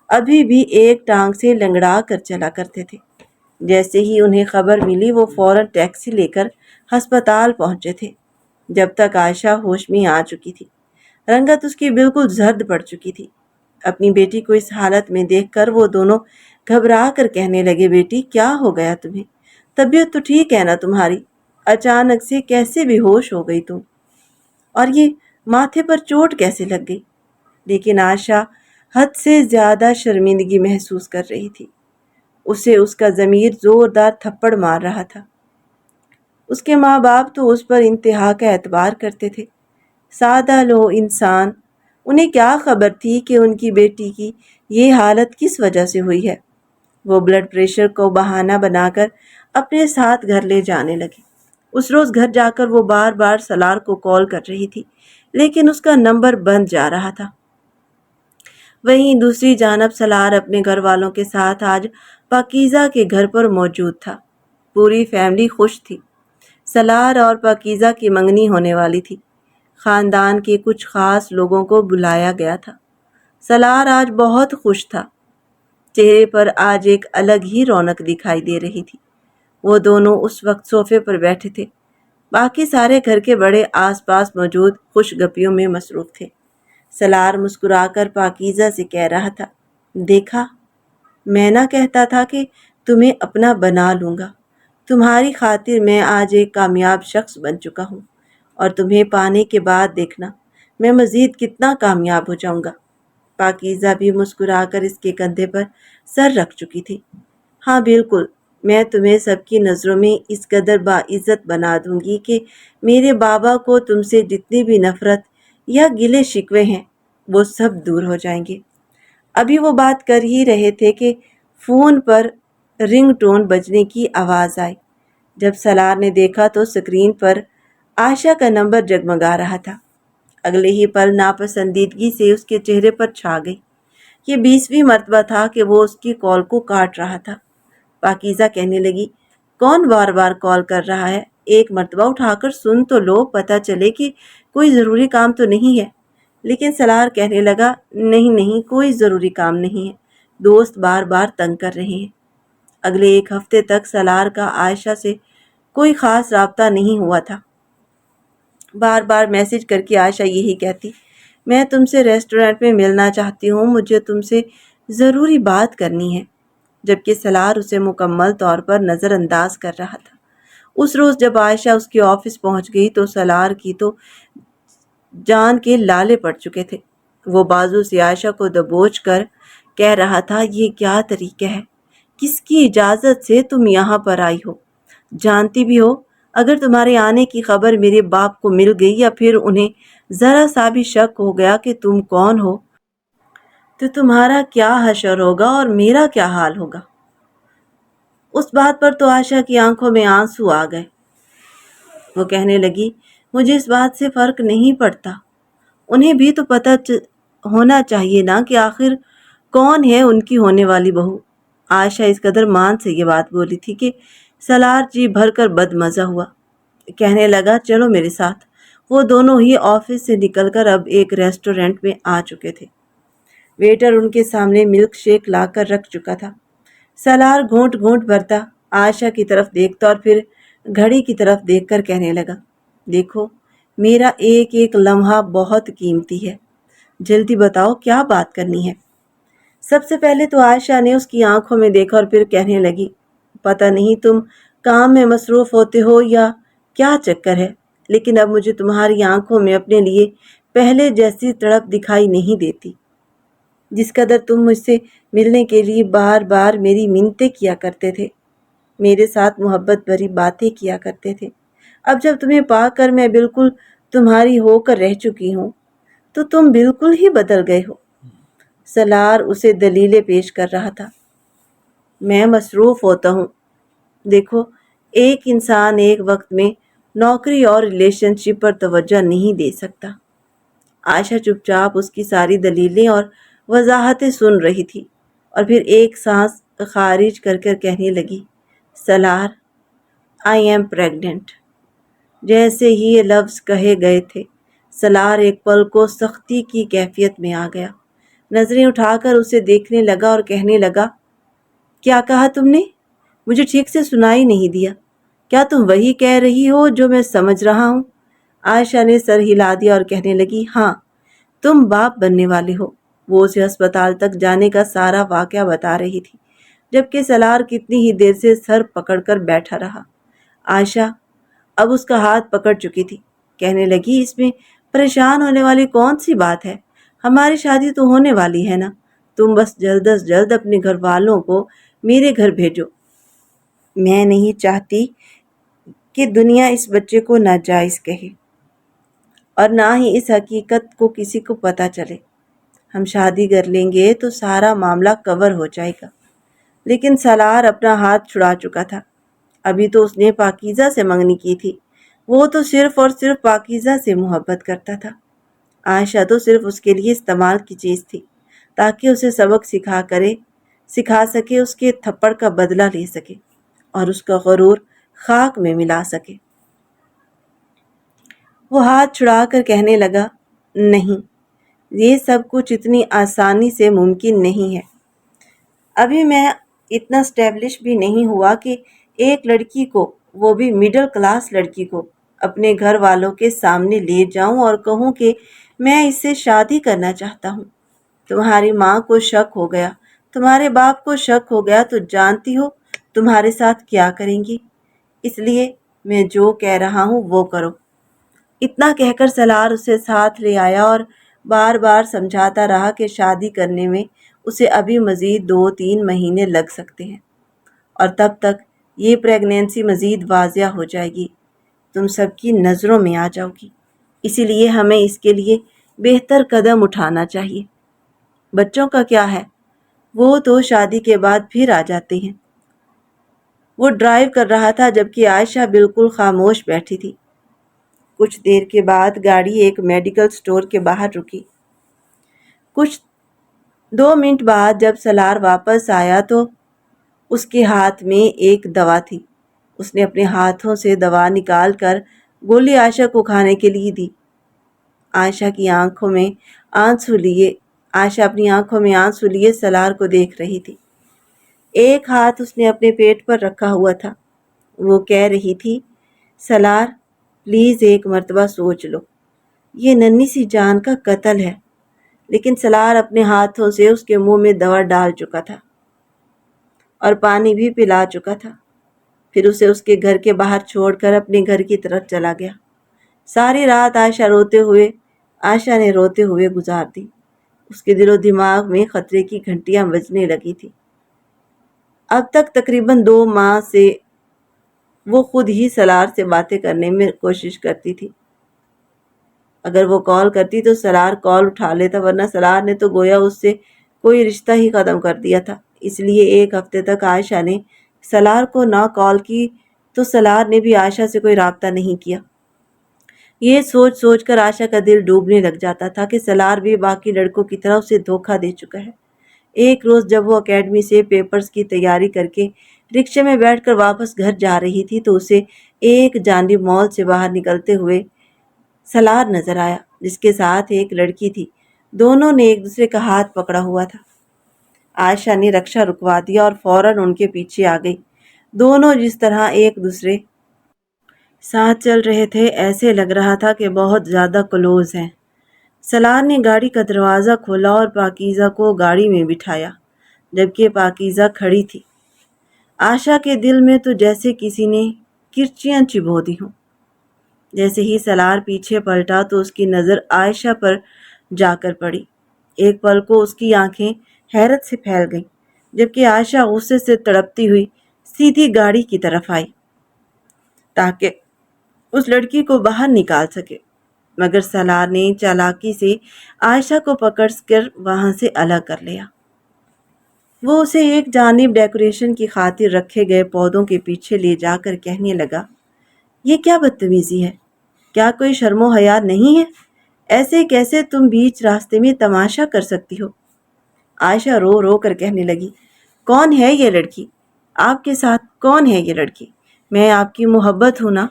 ابھی بھی ایک ٹانگ سے لنگڑا کر چلا کرتے تھے۔ جیسے ہی انہیں خبر ملی وہ فوراً ٹیکسی لے کر ہسپتال پہنچے تھے۔ جب تک عائشہ ہوش میں آ چکی تھی، رنگت اس کی بالکل زرد پڑ چکی تھی۔ اپنی بیٹی کو اس حالت میں دیکھ کر وہ دونوں گھبرا کر کہنے لگے، بیٹی کیا ہو گیا تمہیں؟ طبیعت تو ٹھیک ہے نا تمہاری؟ اچانک سے کیسے بے ہوش ہو گئی تم؟ اور یہ ماتھے پر چوٹ کیسے لگ گئی؟ لیکن عائشہ حد سے زیادہ شرمندگی محسوس کر رہی تھی۔ اسے اس کا ضمیر زوردار تھپڑ مار رہا تھا۔ اس کے ماں باپ تو اس پر انتہا کا اعتبار کرتے تھے، سادہ لوہ انسان۔ انہیں کیا خبر تھی کہ ان کی بیٹی کی یہ حالت کس وجہ سے ہوئی ہے؟ وہ بلڈ پریشر کو بہانہ بنا کر اپنے ساتھ گھر لے جانے لگے۔ اس روز گھر جا کر وہ بار بار سلار کو کال کر رہی تھی، لیکن اس کا نمبر بند جا رہا تھا۔ وہیں دوسری جانب سلار اپنے گھر والوں کے ساتھ آج پاکیزہ کے گھر پر موجود تھا۔ پوری فیملی خوش تھی۔ سلار اور پاکیزہ کی منگنی ہونے والی تھی۔ خاندان کے کچھ خاص لوگوں کو بلایا گیا تھا۔ سلار آج بہت خوش تھا۔ چہرے پر آج ایک الگ ہی رونق دکھائی دے رہی تھی۔ وہ دونوں اس وقت صوفے پر بیٹھے تھے۔ باقی سارے گھر کے بڑے آس پاس موجود خوش گپیوں میں مصروف تھے۔ سلار مسکرا کر پاکیزہ سے کہہ رہا تھا، دیکھا، میں نہ کہتا تھا کہ تمہیں اپنا بنا لوں گا، تمہاری خاطر میں آج ایک کامیاب شخص بن چکا ہوں، اور تمہیں پانے کے بعد دیکھنا میں مزید کتنا کامیاب ہو جاؤں گا۔ پاکیزہ بھی مسکرا کر اس کے کندھے پر سر رکھ چکی تھی۔ ہاں بالکل، میں تمہیں سب کی نظروں میں اس قدر باعزت بنا دوں گی کہ میرے بابا کو تم سے جتنی بھی نفرت یا گلے شکوے ہیں وہ سب دور ہو جائیں گے۔ ابھی وہ بات کر ہی رہے تھے کہ فون پر رنگ ٹون بجنے کی آواز آئی۔ جب سالار نے دیکھا تو اسکرین پر عائشہ کا نمبر جگمگا رہا تھا۔ اگلے ہی پل ناپسندیدگی سے اس کے چہرے پر چھا گئی۔ یہ 20ویں مرتبہ تھا کہ وہ اس کی کال کو کاٹ رہا تھا۔ پاکیزہ کہنے لگی، کون بار بار کال کر رہا ہے؟ ایک مرتبہ اٹھا کر سن تو لو، پتہ چلے کہ کوئی ضروری کام تو نہیں ہے۔ لیکن سالار کہنے لگا، نہیں کوئی ضروری کام نہیں ہے، دوست بار بار تنگ کر رہے ہیں۔ اگلے ایک ہفتے تک سالار کا عائشہ سے کوئی خاص رابطہ نہیں ہوا تھا۔ بار بار میسج کر کے عائشہ یہی کہتی، میں تم سے ریسٹورنٹ میں ملنا چاہتی ہوں، مجھے تم سے ضروری بات کرنی ہے، جبکہ سالار اسے مکمل طور پر نظر انداز کر رہا تھا۔ اس روز جب عائشہ اس کے آفس پہنچ گئی تو سالار کی تو جان کے لالے پڑ چکے تھے۔ وہ بازو سے عائشہ کو دبوچ کر کہہ رہا تھا، یہ کیا طریقہ ہے؟ کس کی اجازت سے تم یہاں پر آئی ہو؟ جانتی بھی ہو اگر تمہارے آنے کی خبر میرے باپ کو مل گئی یا پھر انہیں ذرا سا بھی شک ہو گیا کہ تم کون ہو تو تمہارا کیا حشر ہوگا اور میرا کیا حال ہوگا۔ اس بات پر تو عائشہ کی آنکھوں میں آنسو آ گئے۔ وہ کہنے لگی، مجھے اس بات سے فرق نہیں پڑتا، انہیں بھی تو پتہ ہونا چاہیے نا کہ آخر کون ہے ان کی ہونے والی بہو۔ عائشہ اس قدر مان سے یہ بات بولی تھی کہ سالار جی بھر کر بد مزہ ہوا۔ کہنے لگا، چلو میرے ساتھ۔ وہ دونوں ہی آفس سے نکل کر اب ایک ریسٹورنٹ میں آ چکے تھے۔ ویٹر ان کے سامنے ملک شیک لا کر رکھ چکا تھا۔ سالار گھونٹ گھونٹ بھرتا عائشہ کی طرف دیکھتا اور پھر گھڑی کی طرف دیکھ کر کہنے لگا، دیکھو میرا ایک ایک لمحہ بہت قیمتی ہے، جلدی بتاؤ کیا بات کرنی ہے۔ سب سے پہلے تو عائشہ نے اس کی آنکھوں میں دیکھا اور پھر کہنے لگی، پتہ نہیں تم کام میں مصروف ہوتے ہو یا کیا چکر ہے، لیکن اب مجھے تمہاری آنکھوں میں اپنے لیے پہلے جیسی تڑپ دکھائی نہیں دیتی۔ جس قدر تم مجھ سے ملنے کے لیے بار بار میری منتیں کیا کرتے تھے، میرے ساتھ محبت بھری باتیں کیا کرتے تھے، اب جب تمہیں پا کر میں بالکل تمہاری ہو کر رہ چکی ہوں تو تم بالکل ہی بدل گئے ہو۔ سالار اسے دلیلیں پیش کر رہا تھا۔ میں مصروف ہوتا ہوں، دیکھو ایک انسان ایک وقت میں نوکری اور ریلیشن شپ پر توجہ نہیں دے سکتا۔ عائشہ چپ چاپ اس کی ساری دلیلیں اور وضاحتیں سن رہی تھی اور پھر ایک سانس خارج کر کر کہنے لگی، سالار، آئی ایم پریگننٹ۔ جیسے ہی یہ لفظ کہے گئے تھے، سالار ایک پل کو سختی کی کیفیت میں آ گیا، نظریں اٹھا کر اسے دیکھنے لگا اور کہنے لگا، کیا کہا تم نے؟ مجھے ٹھیک سے سنائی نہیں دیا۔ کیا تم وہی کہہ رہی ہو جو میں سمجھ رہا ہوں؟ عائشہ نے سر ہلا دیا اور کہنے لگی، ہاں، تم باپ بننے والے ہو۔ وہ اسے ہسپتال تک جانے کا سارا واقعہ بتا رہی تھی، جبکہ سالار کتنی ہی دیر سے سر پکڑ کر بیٹھا رہا۔ عائشہ اب اس کا ہاتھ پکڑ چکی تھی، کہنے لگی، اس میں پریشان ہونے والی کون سی بات ہے؟ ہماری شادی تو ہونے والی ہے نا، تم بس جلد از جلد اپنے گھر والوں کو میرے گھر بھیجو۔ میں نہیں چاہتی کہ دنیا اس بچے کو ناجائز کہے اور نہ ہی اس حقیقت کو کسی کو پتہ چلے۔ ہم شادی کر لیں گے تو سارا معاملہ کور ہو جائے گا۔ لیکن سالار اپنا ہاتھ چھڑا چکا تھا۔ ابھی تو اس نے پاکیزہ سے منگنی کی تھی، وہ تو صرف اور صرف پاکیزہ سے محبت کرتا تھا۔ عائشہ تو صرف اس کے لیے استعمال کی چیز تھی تاکہ اسے سبق سکھا سکے، اس کے تھپڑ کا بدلہ لے سکے اور اس کا غرور خاک میں ملا سکے۔ وہ ہاتھ چھڑا کر کہنے لگا، نہیں، یہ سب کچھ اتنی آسانی سے ممکن نہیں ہے۔ ابھی میں اتنا اسٹیبلش بھی نہیں ہوا کہ ایک لڑکی کو، وہ بھی مڈل کلاس لڑکی کو، اپنے گھر والوں کے سامنے لے جاؤں اور کہوں کہ میں اس سے شادی کرنا چاہتا ہوں۔ تمہاری ماں کو شک ہو گیا، تمہارے باپ کو شک ہو گیا تو جانتی ہو تمہارے ساتھ کیا کریں گی؟ اس لیے میں جو کہہ رہا ہوں وہ کرو۔ اتنا کہہ کر سلار اسے ساتھ لے آیا اور بار بار سمجھاتا رہا کہ شادی کرنے میں اسے ابھی مزید 2-3 مہینے لگ سکتے ہیں اور تب تک یہ پریگنینسی مزید واضح ہو جائے گی، تم سب کی نظروں میں آ جاؤ گی، اسی لیے ہمیں اس کے لیے بہتر قدم اٹھانا چاہیے۔ بچوں کا کیا ہے؟ وہ تو شادی کے بعد پھر آ جاتے ہیں۔ وہ ڈرائیو کر رہا تھا جبکہ عائشہ بالکل خاموش بیٹھی تھی۔ کچھ دیر کے بعد گاڑی ایک میڈیکل سٹور کے باہر رکی۔ کچھ 2 منٹ بعد جب سلار واپس آیا تو اس کے ہاتھ میں ایک دوا تھی۔ اس نے اپنے ہاتھوں سے دوا نکال کر گولی عائشہ کو کھانے کے لیے دی۔ عائشہ اپنی آنکھوں میں آنسو لیے سلار کو دیکھ رہی تھی۔ ایک ہاتھ اس نے اپنے پیٹ پر رکھا ہوا تھا۔ وہ کہہ رہی تھی، سلار پلیز ایک مرتبہ سوچ لو، یہ ننھی سی جان کا قتل ہے۔ لیکن سلار اپنے ہاتھوں سے اس کے منہ میں دوا ڈال چکا تھا اور پانی بھی پلا چکا تھا۔ پھر اسے اس کے گھر کے باہر چھوڑ کر اپنے گھر کی طرف چلا گیا۔ ساری رات عائشہ نے روتے ہوئے گزار دی۔ اس کے دل و دماغ میں خطرے کی گھنٹیاں بجنے لگی تھی۔ اب تک تقریباً 2 ماہ سے وہ خود ہی سلار سے باتیں کرنے میں کوشش کرتی تھی۔ اگر وہ کال کرتی تو سلار کال اٹھا لیتا، ورنہ سلار نے تو گویا اس سے کوئی رشتہ ہی ختم کر دیا تھا۔ اس لیے 1 ہفتے تک عائشہ نے سلار کو نہ کال کی تو سلار نے بھی عائشہ سے کوئی رابطہ نہیں کیا۔ یہ سوچ سوچ کر عائشہ کا دل ڈوبنے لگ جاتا تھا کہ سلار بھی باقی لڑکوں کی طرح اسے دھوکہ دے چکا ہے۔ ایک روز جب وہ اکیڈمی سے پیپرز کی تیاری کر کے رکشے میں بیٹھ کر واپس گھر جا رہی تھی تو اسے ایک جانب مال سے باہر نکلتے ہوئے سلار نظر آیا، جس کے ساتھ ایک لڑکی تھی۔ دونوں نے ایک دوسرے کا ہاتھ پکڑا ہوا تھا۔ عائشہ نے رکشہ رکوا دیا اور فوراً ان کے پیچھے آ گئی۔ دونوں جس طرح ایک دوسرے ساتھ چل رہے تھے ایسے لگ رہا تھا کہ بہت زیادہ کلوز ہیں۔ سلار نے گاڑی کا دروازہ کھولا اور پاکیزہ کو گاڑی میں بٹھایا، جبکہ پاکیزہ کھڑی تھی۔ عائشہ کے دل میں تو جیسے کسی نے کرچیاں چبھو دی ہوں۔ جیسے ہی سلار پیچھے پلٹا تو اس کی نظر عائشہ پر جا کر پڑی۔ ایک پل کو اس کی آنکھیں حیرت سے پھیل گئیں، جبکہ عائشہ غصے سے تڑپتی ہوئی سیدھی گاڑی کی طرف آئی تاکہ اس لڑکی کو باہر نکال سکے، مگر سلار نے چالاکی سے عائشہ کو پکڑ کر وہاں سے الگ کر لیا۔ وہ اسے ایک جانب ڈیکوریشن کی خاطر رکھے گئے پودوں کے پیچھے لے جا کر کہنے لگا، یہ کیا بدتمیزی ہے؟ کیا کوئی شرم و حیا نہیں ہے؟ ایسے کیسے تم بیچ راستے میں تماشا کر سکتی ہو؟ عائشہ رو رو کر کہنے لگی، کون ہے یہ لڑکی؟ آپ کے ساتھ کون ہے یہ لڑکی؟ میں آپ کی محبت ہوں نا،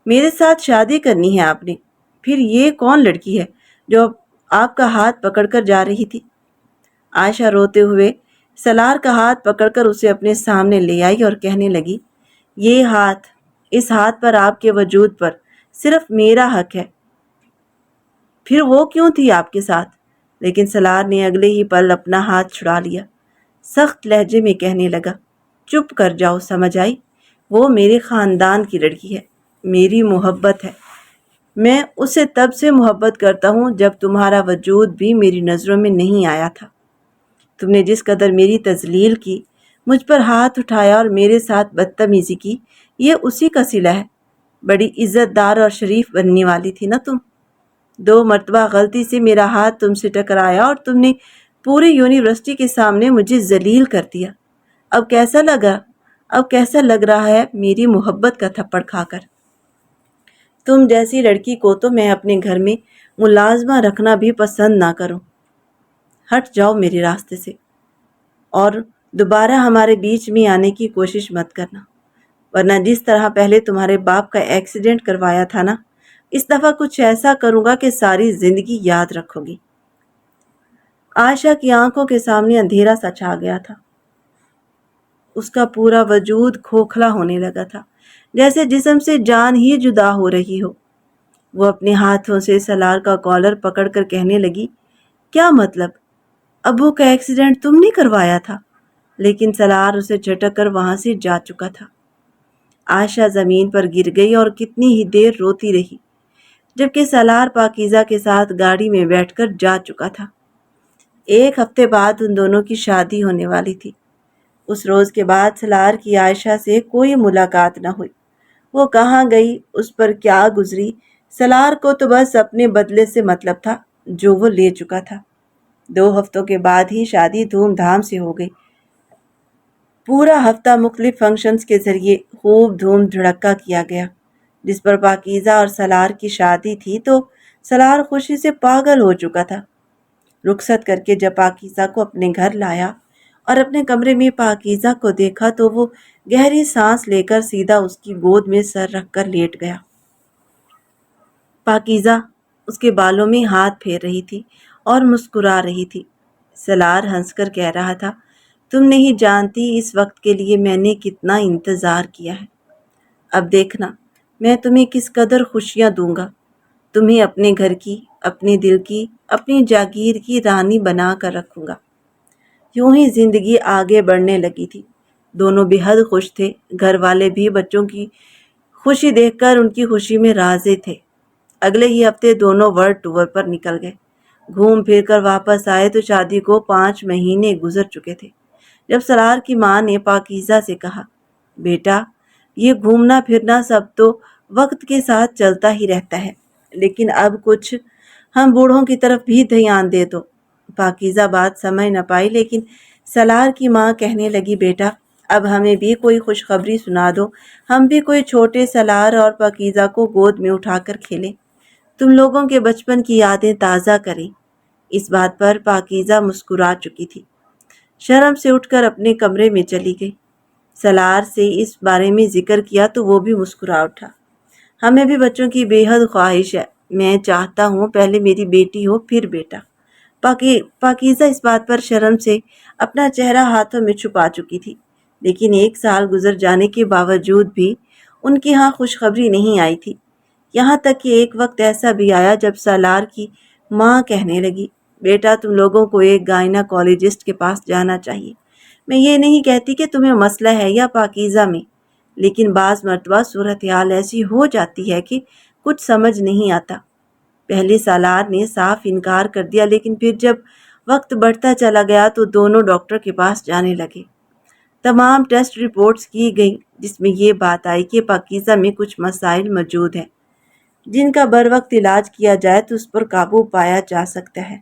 میرے ساتھ شادی کرنی ہے آپ نے، پھر یہ کون لڑکی ہے جو آپ کا ہاتھ پکڑ کر جا رہی تھی؟ عائشہ روتے ہوئے سلار کا ہاتھ پکڑ کر اسے اپنے سامنے لے آئی اور کہنے لگی، اس ہاتھ پر آپ کے وجود پر صرف میرا حق ہے، پھر وہ کیوں تھی آپ کے ساتھ؟ لیکن سلار نے اگلے ہی پل اپنا ہاتھ چھڑا لیا، سخت لہجے میں کہنے لگا، چپ کر جاؤ، سمجھ آئی؟ وہ میرے خاندان کی لڑکی ہے، میری محبت ہے، میں اسے تب سے محبت کرتا ہوں جب تمہارا وجود بھی میری نظروں میں نہیں آیا تھا۔ تم نے جس قدر میری تذلیل کی، مجھ پر ہاتھ اٹھایا اور میرے ساتھ بدتمیزی کی، یہ اسی کا صلہ ہے۔ بڑی عزت دار اور شریف بننے والی تھی نا تم۔ 2 مرتبہ غلطی سے میرا ہاتھ تم سے ٹکرایا اور تم نے پوری یونیورسٹی کے سامنے مجھے ذلیل کر دیا۔ اب کیسا لگ رہا ہے میری محبت کا تھپڑ کھا کر؟ تم جیسی لڑکی کو تو میں اپنے گھر میں ملازمہ رکھنا بھی پسند نہ کروں۔ ہٹ جاؤ میرے راستے سے اور دوبارہ ہمارے بیچ میں آنے کی کوشش مت کرنا، ورنہ جس طرح پہلے تمہارے باپ کا ایکسیڈنٹ کروایا تھا نا، اس دفعہ کچھ ایسا کروں گا کہ ساری زندگی یاد رکھو گی۔ عائشہ کی آنکھوں کے سامنے اندھیرا سا چھا گیا تھا۔ اس کا پورا وجود کھوکھلا ہونے لگا تھا، جیسے جسم سے جان ہی جدا ہو رہی ہو۔ وہ اپنے ہاتھوں سے سلار کا کالر پکڑ کر کہنے لگی، کیا مطلب؟ ابو کا ایکسیڈنٹ تم نے کروایا تھا؟ لیکن سلار اسے جھٹک کر وہاں سے جا چکا تھا۔ عائشہ زمین پر گر گئی اور کتنی ہی دیر روتی رہی، جبکہ سالار پاکیزہ کے ساتھ گاڑی میں بیٹھ کر جا چکا تھا۔ 1 ہفتے بعد ان دونوں کی شادی ہونے والی تھی۔ اس روز کے بعد سالار کی عائشہ سے کوئی ملاقات نہ ہوئی۔ وہ کہاں گئی، اس پر کیا گزری، سالار کو تو بس اپنے بدلے سے مطلب تھا جو وہ لے چکا تھا۔ 2 ہفتوں کے بعد ہی شادی دھوم دھام سے ہو گئی۔ پورا ہفتہ مختلف فنکشنز کے ذریعے خوب دھوم دھڑکا کیا گیا۔ جس پر پاکیزہ اور سالار کی شادی تھی تو سالار خوشی سے پاگل ہو چکا تھا۔ رخصت کر کے جب پاکیزہ کو اپنے گھر لایا اور اپنے کمرے میں پاکیزہ کو دیکھا تو وہ گہری سانس لے کر سیدھا اس کی گود میں سر رکھ کر لیٹ گیا۔ پاکیزہ اس کے بالوں میں ہاتھ پھیر رہی تھی اور مسکرا رہی تھی۔ سالار ہنس کر کہہ رہا تھا، تم نہیں جانتی اس وقت کے لیے میں نے کتنا انتظار کیا ہے۔ اب دیکھنا میں تمہیں کس قدر خوشیاں دوں گا۔ تمہیں اپنے گھر کی، اپنے دل کی، اپنی جاگیر کی رانی بنا کر رکھوں گا۔ یوں ہی زندگی آگے بڑھنے لگی تھی۔ دونوں بے حد خوش تھے۔ گھر والے بھی بچوں کی خوشی دیکھ کر ان کی خوشی میں راضی تھے۔ اگلے ہی ہفتے دونوں ورلڈ ٹور پر نکل گئے۔ گھوم پھر کر واپس آئے تو شادی کو 5 مہینے گزر چکے تھے۔ جب سالار کی ماں نے پاکیزہ سے کہا، بیٹا یہ گھومنا پھرنا سب تو وقت کے ساتھ چلتا ہی رہتا ہے، لیکن اب کچھ ہم بوڑھوں کی طرف بھی دھیان دے دو۔ پاکیزہ بات سمجھ نہ پائی، لیکن سالار کی ماں کہنے لگی، بیٹا اب ہمیں بھی کوئی خوشخبری سنا دو، ہم بھی کوئی چھوٹے سالار اور پاکیزہ کو گود میں اٹھا کر کھیلیں، تم لوگوں کے بچپن کی یادیں تازہ کریں۔ اس بات پر پاکیزہ مسکرا چکی تھی۔ شرم سے اٹھ کر اپنے کمرے میں چلی گئی۔ سالار سے اس بارے میں ذکر کیا تو وہ بھی مسکرا اٹھا۔ ہمیں بھی بچوں کی بے حد خواہش ہے، میں چاہتا ہوں پہلے میری بیٹی ہو پھر بیٹا۔ پاکیزہ اس بات پر شرم سے اپنا چہرہ ہاتھوں میں چھپا چکی تھی، لیکن 1 سال گزر جانے کے باوجود بھی ان کے ہاں خوشخبری نہیں آئی تھی۔ یہاں تک کہ ایک وقت ایسا بھی آیا جب سالار کی ماں کہنے لگی، بیٹا تم لوگوں کو ایک گائناکالوجسٹ کے پاس جانا چاہیے۔ میں یہ نہیں کہتی کہ تمہیں مسئلہ ہے یا پاکیزہ میں، لیکن بعض مرتبہ صورتحال ایسی ہو جاتی ہے کہ کچھ سمجھ نہیں آتا۔ پہلے سالار نے صاف انکار کر دیا، لیکن پھر جب وقت بڑھتا چلا گیا تو دونوں ڈاکٹر کے پاس جانے لگے۔ تمام ٹیسٹ رپورٹس کی گئیں، جس میں یہ بات آئی کہ پاکیزہ میں کچھ مسائل موجود ہیں، جن کا بروقت علاج کیا جائے تو اس پر قابو پایا جا سکتا ہے۔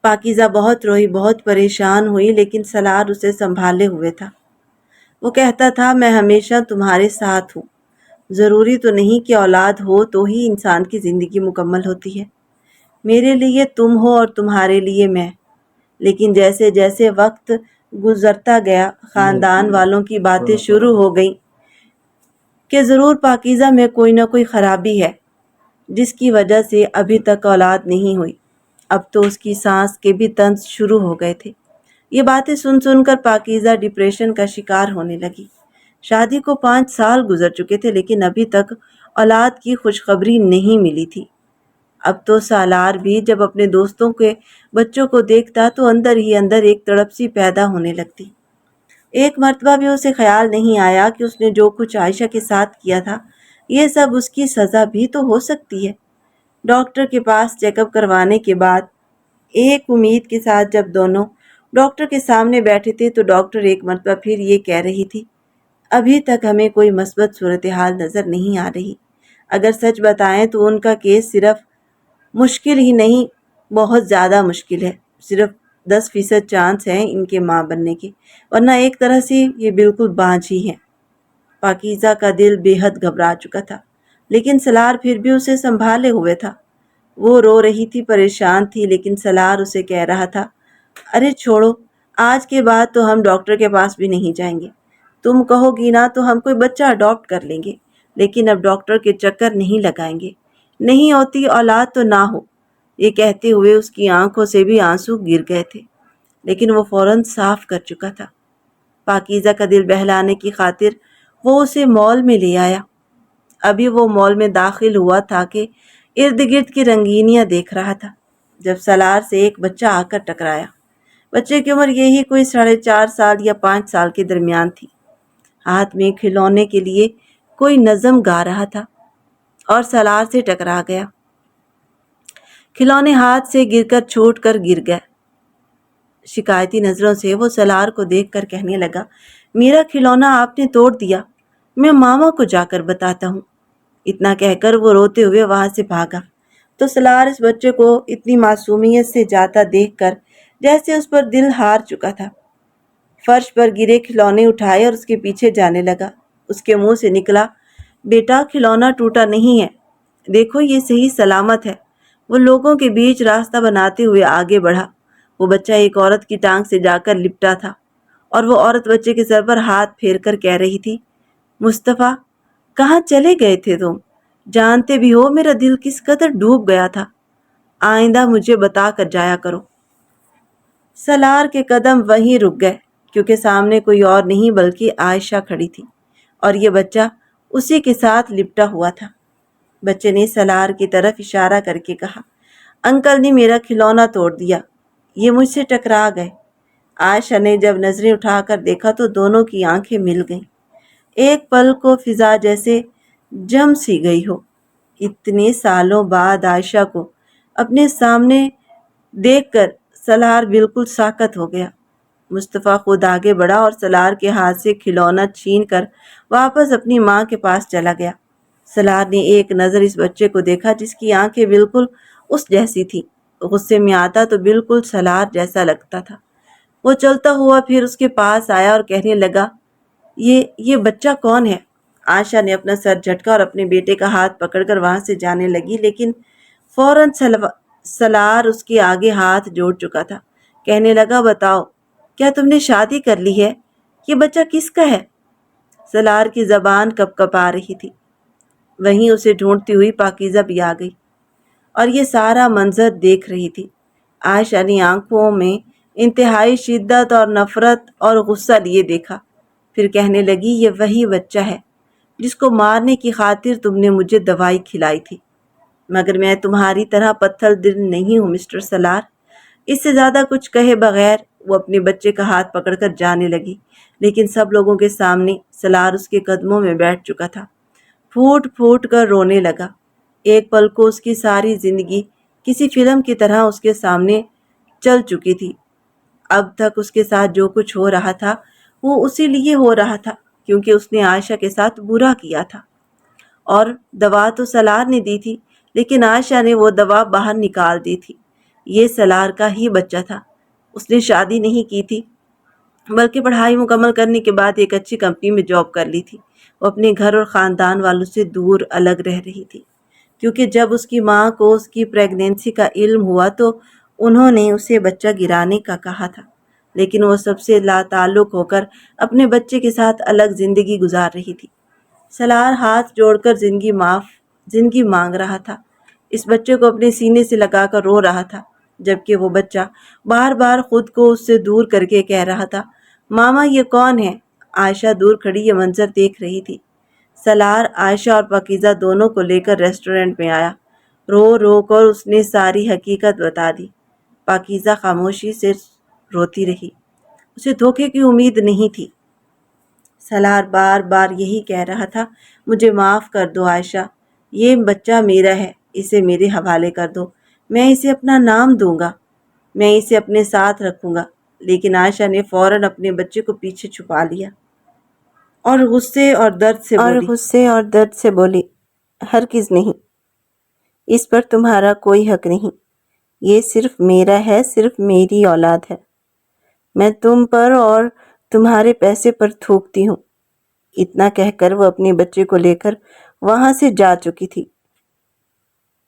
پاکیزہ بہت روئی، بہت پریشان ہوئی، لیکن سالار اسے سنبھالے ہوئے تھا۔ وہ کہتا تھا، میں ہمیشہ تمہارے ساتھ ہوں۔ ضروری تو نہیں کہ اولاد ہو تو ہی انسان کی زندگی مکمل ہوتی ہے۔ میرے لیے تم ہو اور تمہارے لیے میں۔ لیکن جیسے جیسے وقت گزرتا گیا، خاندان والوں کی باتیں شروع ہو گئیں کہ ضرور پاکیزہ میں کوئی نہ کوئی خرابی ہے، جس کی وجہ سے ابھی تک اولاد نہیں ہوئی۔ اب تو اس کی سانس کے بھی طنز شروع ہو گئے تھے۔ یہ باتیں سن سن کر پاکیزہ ڈپریشن کا شکار ہونے لگی۔ شادی کو 5 سال گزر چکے تھے، لیکن ابھی تک اولاد کی خوشخبری نہیں ملی تھی۔ اب تو سالار بھی جب اپنے دوستوں کے بچوں کو دیکھتا تو اندر ہی اندر ایک تڑپ سی پیدا ہونے لگتی۔ ایک مرتبہ بھی اسے خیال نہیں آیا کہ اس نے جو کچھ عائشہ کے ساتھ کیا تھا، یہ سب اس کی سزا بھی تو ہو سکتی ہے۔ ڈاکٹر کے پاس چیک اپ کروانے کے بعد ایک امید کے ساتھ جب دونوں ڈاکٹر کے سامنے بیٹھے تھے تو ڈاکٹر ایک مرتبہ پھر یہ کہہ رہی تھی، ابھی تک ہمیں کوئی مثبت صورتحال نظر نہیں آ رہی۔ اگر سچ بتائیں تو ان کا کیس صرف مشکل ہی نہیں، بہت زیادہ مشکل ہے۔ صرف 10% چانس ہے ان کے ماں بننے کے، ورنہ ایک طرح سے یہ بالکل بانجھ ہی ہے۔ پاکیزہ کا دل بے حد گھبرا چکا تھا، لیکن سالار پھر بھی اسے سنبھالے ہوئے تھا۔ وہ رو رہی تھی، پریشان تھی، لیکن سالار اسے کہہ رہا تھا، ارے چھوڑو، آج کے بعد تو ہم ڈاکٹر کے پاس بھی نہیں جائیں گے۔ تم کہو گی نا تو ہم کوئی بچہ اڈاپٹ کر لیں گے، لیکن اب ڈاکٹر کے چکر نہیں لگائیں گے۔ نہیں ہوتی اولاد تو نہ ہو۔ یہ کہتے ہوئے اس کی آنکھوں سے بھی آنسو گر گئے تھے، لیکن وہ فوراً صاف کر چکا تھا۔ پاکیزہ کا دل بہلانے کی خاطر وہ اسے مال میں لے آیا۔ ابھی وہ مال میں داخل ہوا تھا کہ ارد گرد کی رنگینیاں دیکھ رہا تھا، جب سالار سے ایک بچہ آ کر ٹکرایا۔ بچے کی عمر یہی کوئی 4.5 سال یا 5 سال کے درمیان تھی۔ ہاتھ میں کھلونے کے لیے کوئی نظم گا رہا تھا اور سلار سے ٹکرا گیا۔ کھلونے ہاتھ سے چھوٹ کر گر گئے۔ شکایتی نظروں سے وہ سلار کو دیکھ کر کہنے لگا، میرا کھلونا آپ نے توڑ دیا، میں ماما کو جا کر بتاتا ہوں۔ اتنا کہہ کر وہ روتے ہوئے وہاں سے بھاگا تو سلار اس بچے کو اتنی معصومیت سے جاتا دیکھ کر جیسے اس پر دل ہار چکا تھا، فرش پر گرے کھلونے اٹھائے اور اس کے پیچھے جانے لگا۔ اس کے منہ سے نکلا، بیٹا کھلونا ٹوٹا نہیں ہے، دیکھو یہ صحیح سلامت ہے۔ وہ لوگوں کے بیچ راستہ بناتے ہوئے آگے بڑھا۔ وہ بچہ ایک عورت کی ٹانگ سے جا کر لپٹا تھا اور وہ عورت بچے کے سر پر ہاتھ پھیر کر کہہ رہی تھی، مصطفیٰ کہاں چلے گئے تھے تم؟ جانتے بھی ہو میرا دل کس قدر ڈوب گیا تھا، آئندہ مجھے بتا کر جایا کرو۔ سلار کے قدم وہیں رک گئے کیونکہ سامنے کوئی اور نہیں بلکہ عائشہ کھڑی تھی اور یہ بچہ اسی کے ساتھ لپٹا ہوا تھا۔ بچے نے سلار کی طرف اشارہ کر کے کہا، انکل نے میرا کھلونا توڑ دیا، یہ مجھ سے ٹکرا گئے۔ عائشہ نے جب نظریں اٹھا کر دیکھا تو دونوں کی آنکھیں مل گئیں، ایک پل کو فضا جیسے جم سی گئی ہو۔ اتنے سالوں بعد عائشہ کو اپنے سامنے دیکھ کر سلار بالکل ساکت ہو گیا۔ مصطفیٰ خود آگے بڑھا اور سلار کے ہاتھ سے کھلونا چھین کر واپس اپنی ماں کے پاس چلا گیا۔ سلار نے ایک نظر اس بچے کو دیکھا جس کی آنکھیں بالکل اس جیسی تھی، غصے میں آتا تو بالکل سلار جیسا لگتا تھا۔ وہ چلتا ہوا پھر اس کے پاس آیا اور کہنے لگا، یہ بچہ کون ہے؟ عائشہ نے اپنا سر جھٹکا اور اپنے بیٹے کا ہاتھ پکڑ کر وہاں سے جانے لگی، لیکن فوراً سلار اس کے آگے ہاتھ جوڑ چکا تھا۔ کہنے لگا، بتاؤ کیا تم نے شادی کر لی ہے؟ یہ بچہ کس کا ہے؟ سلار کی زبان کپ کپ آ رہی تھی۔ وہیں اسے ڈھونڈتی ہوئی پاکیزہ بھی آ گئی اور یہ سارا منظر دیکھ رہی تھی۔ عائشہ نے آنکھوں میں انتہائی شدت اور نفرت اور غصہ لیے دیکھا، پھر کہنے لگی، یہ وہی بچہ ہے جس کو مارنے کی خاطر تم نے مجھے دوائی کھلائی تھی، مگر میں تمہاری طرح پتھر دل نہیں ہوں مسٹر سلار۔ اس سے زیادہ کچھ کہے بغیر وہ اپنے بچے کا ہاتھ پکڑ کر جانے لگی، لیکن سب لوگوں کے سامنے سلار اس کے قدموں میں بیٹھ چکا تھا، پھوٹ پھوٹ کر رونے لگا۔ ایک پل کو اس کی ساری زندگی کسی فلم کی طرح اس کے سامنے چل چکی تھی۔ اب تک اس کے ساتھ جو کچھ ہو رہا تھا وہ اسی لیے ہو رہا تھا کیونکہ اس نے عائشہ کے ساتھ برا کیا تھا، اور دوا تو سلار نے دی تھی، لیکن عائشہ نے وہ دوا باہر نکال دی تھی۔ یہ سلار کا ہی بچہ تھا، اس نے شادی نہیں کی تھی بلکہ پڑھائی مکمل کرنے کے بعد ایک اچھی کمپنی میں جاب کر لی تھی۔ وہ اپنے گھر اور خاندان والوں سے دور الگ رہ رہی تھی کیونکہ جب اس کی ماں کو اس کی پریگنینسی کا علم ہوا تو انہوں نے اسے بچہ گرانے کا کہا تھا، لیکن وہ سب سے لا تعلق ہو کر اپنے بچے کے ساتھ الگ زندگی گزار رہی تھی۔ سلار ہاتھ جوڑ کر زندگی مانگ رہا تھا، اس بچے کو اپنے سینے سے لگا کر رو رہا تھا، جبکہ وہ بچہ بار بار خود کو اس سے دور کر کے کہہ رہا تھا، ماما یہ کون ہے؟ عائشہ دور کھڑی یہ منظر دیکھ رہی تھی۔ سلار عائشہ اور پاکیزہ دونوں کو لے کر ریسٹورنٹ میں آیا۔ رو رو کر اس نے ساری حقیقت بتا دی۔ پاکیزہ خاموشی سے روتی رہی، اسے دھوکے کی امید نہیں تھی۔ سلار بار بار یہی کہہ رہا تھا، مجھے معاف کر دو عائشہ، یہ بچہ میرا ہے، اسے میرے حوالے کر دو، میں اسے اپنا نام دوں گا، میں اسے اپنے ساتھ رکھوں گا۔ لیکن عائشہ نے فوراً اپنے بچے کو پیچھے چھپا لیا اور غصے اور درد سے بولی، ہرگز نہیں، اس پر تمہارا کوئی حق نہیں، یہ صرف میرا ہے، صرف میری اولاد ہے، میں تم پر اور تمہارے پیسے پر تھوکتی ہوں۔ اتنا کہہ کر وہ اپنے بچے کو لے کر وہاں سے جا چکی تھی۔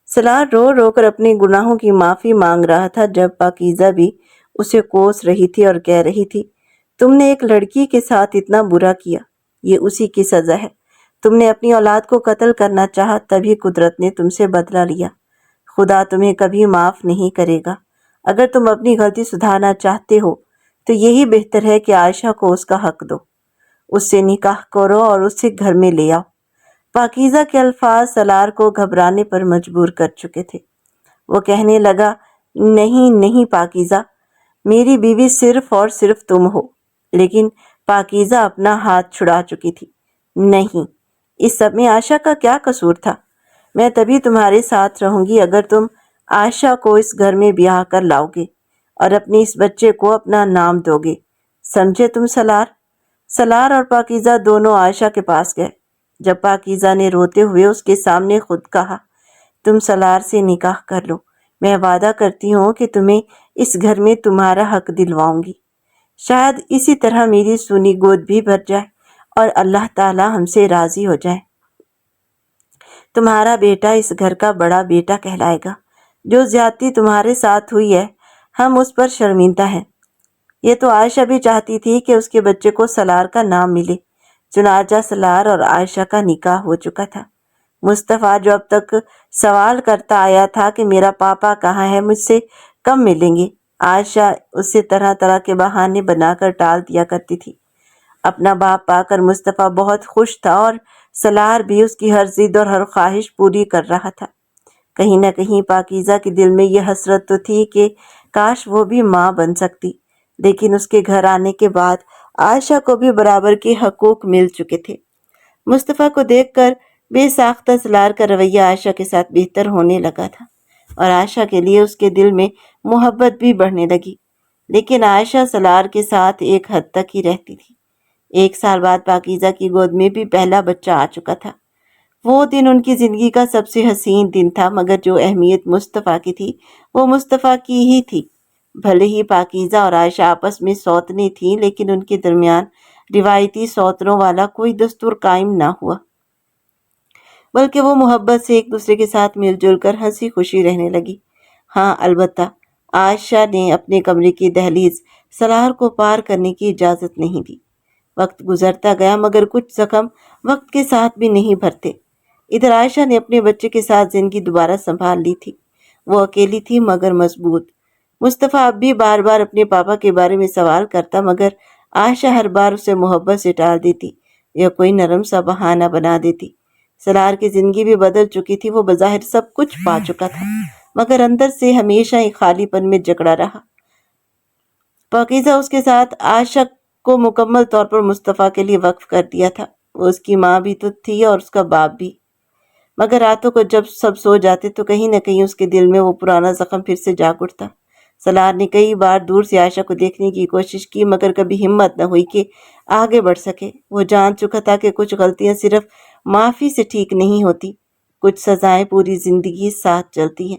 سلار رو رو کر اپنے گناہوں کی معافی مانگ رہا تھا جب پاکیزہ بھی اسے کوس رہی تھی اور کہہ رہی تھی، تم نے ایک لڑکی کے ساتھ اتنا برا کیا، یہ اسی کی سزا ہے، تم نے اپنی اولاد کو قتل کرنا چاہا تبھی قدرت نے تم سے بدلہ لیا، خدا تمہیں کبھی معاف نہیں کرے گا۔ اگر تم اپنی غلطی سدھارنا چاہتے ہو تو یہی بہتر ہے کہ عائشہ کو اس کا حق دو، اس سے نکاح کرو اور اسے گھر میں لے آؤ۔ پاکیزہ کے الفاظ سلار کو گھبرانے پر مجبور کر چکے تھے۔ وہ کہنے لگا، نہیں نہیں پاکیزہ، میری بیوی صرف اور صرف تم ہو، لیکن پاکیزہ اپنا ہاتھ چھڑا چکی تھی۔ نہیں، اس سب میں عائشہ کا کیا قصور تھا؟ میں تبھی تمہارے ساتھ رہوں گی اگر تم عائشہ کو اس گھر میں بیاہ کر لاؤ گے اور اپنی اس بچے کو اپنا نام دو گے، سمجھے تم سالار؟ سالار اور پاکیزہ دونوں عائشہ کے پاس گئے۔ جب پاکیزہ نے روتے ہوئے اس کے سامنے خود کہا، تم سالار سے نکاح کر لو، میں وعدہ کرتی ہوں کہ تمہیں اس گھر میں تمہارا حق دلواؤں گی، شاید اسی طرح میری سونی گود بھی بھر جائے اور اللہ تعالی ہم سے راضی ہو جائے۔ تمہارا بیٹا اس گھر کا بڑا بیٹا کہلائے گا۔ جو زیادتی تمہارے ساتھ ہوئی ہے ہم اس پر شرمندہ ہیں۔ یہ تو عائشہ بھی چاہتی تھی کہ اس کے بچے کو سالار کا نام ملے، چنانچہ سالار اور عائشہ کا نکاح ہو چکا تھا۔ مصطفیٰ جو اب تک سوال کرتا آیا تھا کہ میرا پاپا کہاں ہے، مجھ سے کب ملیں گے، عائشہ اسے طرح طرح کے بہانے بنا کر ٹال دیا کرتی تھی۔ اپنا باپ پا کر مصطفیٰ بہت خوش تھا اور سالار بھی اس کی ہر ضد اور ہر خواہش پوری کر رہا تھا۔ کہیں نہ کہیں پاکیزہ کے دل میں یہ حسرت تو تھی کہ کاش وہ بھی ماں بن سکتی، لیکن اس کے گھر آنے کے بعد عائشہ کو بھی برابر کے حقوق مل چکے تھے۔ مصطفیٰ کو دیکھ کر بے ساختہ سالار کا رویہ عائشہ کے ساتھ بہتر ہونے لگا تھا اور عائشہ کے لیے اس کے دل میں محبت بھی بڑھنے لگی، لیکن عائشہ سالار کے ساتھ ایک حد تک ہی رہتی تھی۔ 1 سال بعد پاکیزہ کی گود میں بھی پہلا بچہ آ چکا تھا۔ وہ دن ان کی زندگی کا سب سے حسین دن تھا، مگر جو اہمیت مصطفیٰ کی تھی وہ مصطفیٰ کی ہی تھی۔ بھلے ہی پاکیزہ اور عائشہ آپس میں سوتنی تھیں، لیکن ان کے درمیان روایتی سوتنوں والا کوئی دستور قائم نہ ہوا، بلکہ وہ محبت سے ایک دوسرے کے ساتھ مل جل کر ہنسی خوشی رہنے لگی۔ ہاں، البتہ عائشہ نے اپنے کمرے کی دہلیز سالار کو پار کرنے کی اجازت نہیں دی۔ وقت گزرتا گیا مگر کچھ زخم وقت کے ساتھ بھی نہیں بھرتے۔ ادھر عائشہ نے اپنے بچے کے ساتھ زندگی دوبارہ سنبھال لی تھی۔ وہ اکیلی تھی مگر مضبوط۔ مصطفیٰ اب بھی بار بار اپنے پاپا کے بارے میں سوال کرتا، مگر عائشہ ہر بار اسے محبت سے ٹال دیتی یا کوئی نرم سا بہانہ بنا دیتی۔ سالار کی زندگی بھی بدل چکی تھی۔ وہ بظاہر سب کچھ پا چکا تھا مگر اندر سے ہمیشہ ایک خالی پن میں جکڑا رہا۔ پاکیزہ اس کے ساتھ عائشہ کو مکمل طور پر مصطفیٰ کے لیے وقف کر دیا تھا۔ وہ اس کی ماں بھی تو تھی اور اس کا باپ بھی، مگر راتوں کو جب سب سو جاتے تو کہیں نہ کہیں اس کے دل میں وہ پرانا زخم پھر سے جاگ اٹھتا۔ سالار نے کئی بار دور سے عائشہ کو دیکھنے کی کوشش کی مگر کبھی ہمت نہ ہوئی کہ آگے بڑھ سکے۔ وہ جان چکا تھا کہ کچھ غلطیاں صرف معافی سے ٹھیک نہیں ہوتی، کچھ سزائیں پوری زندگی ساتھ چلتی ہیں،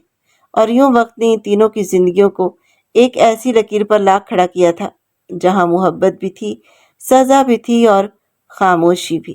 اور یوں وقت نے ان تینوں کی زندگیوں کو ایک ایسی لکیر پر لا کھڑا کیا تھا جہاں محبت بھی تھی، سزا بھی تھی اور خاموشی بھی۔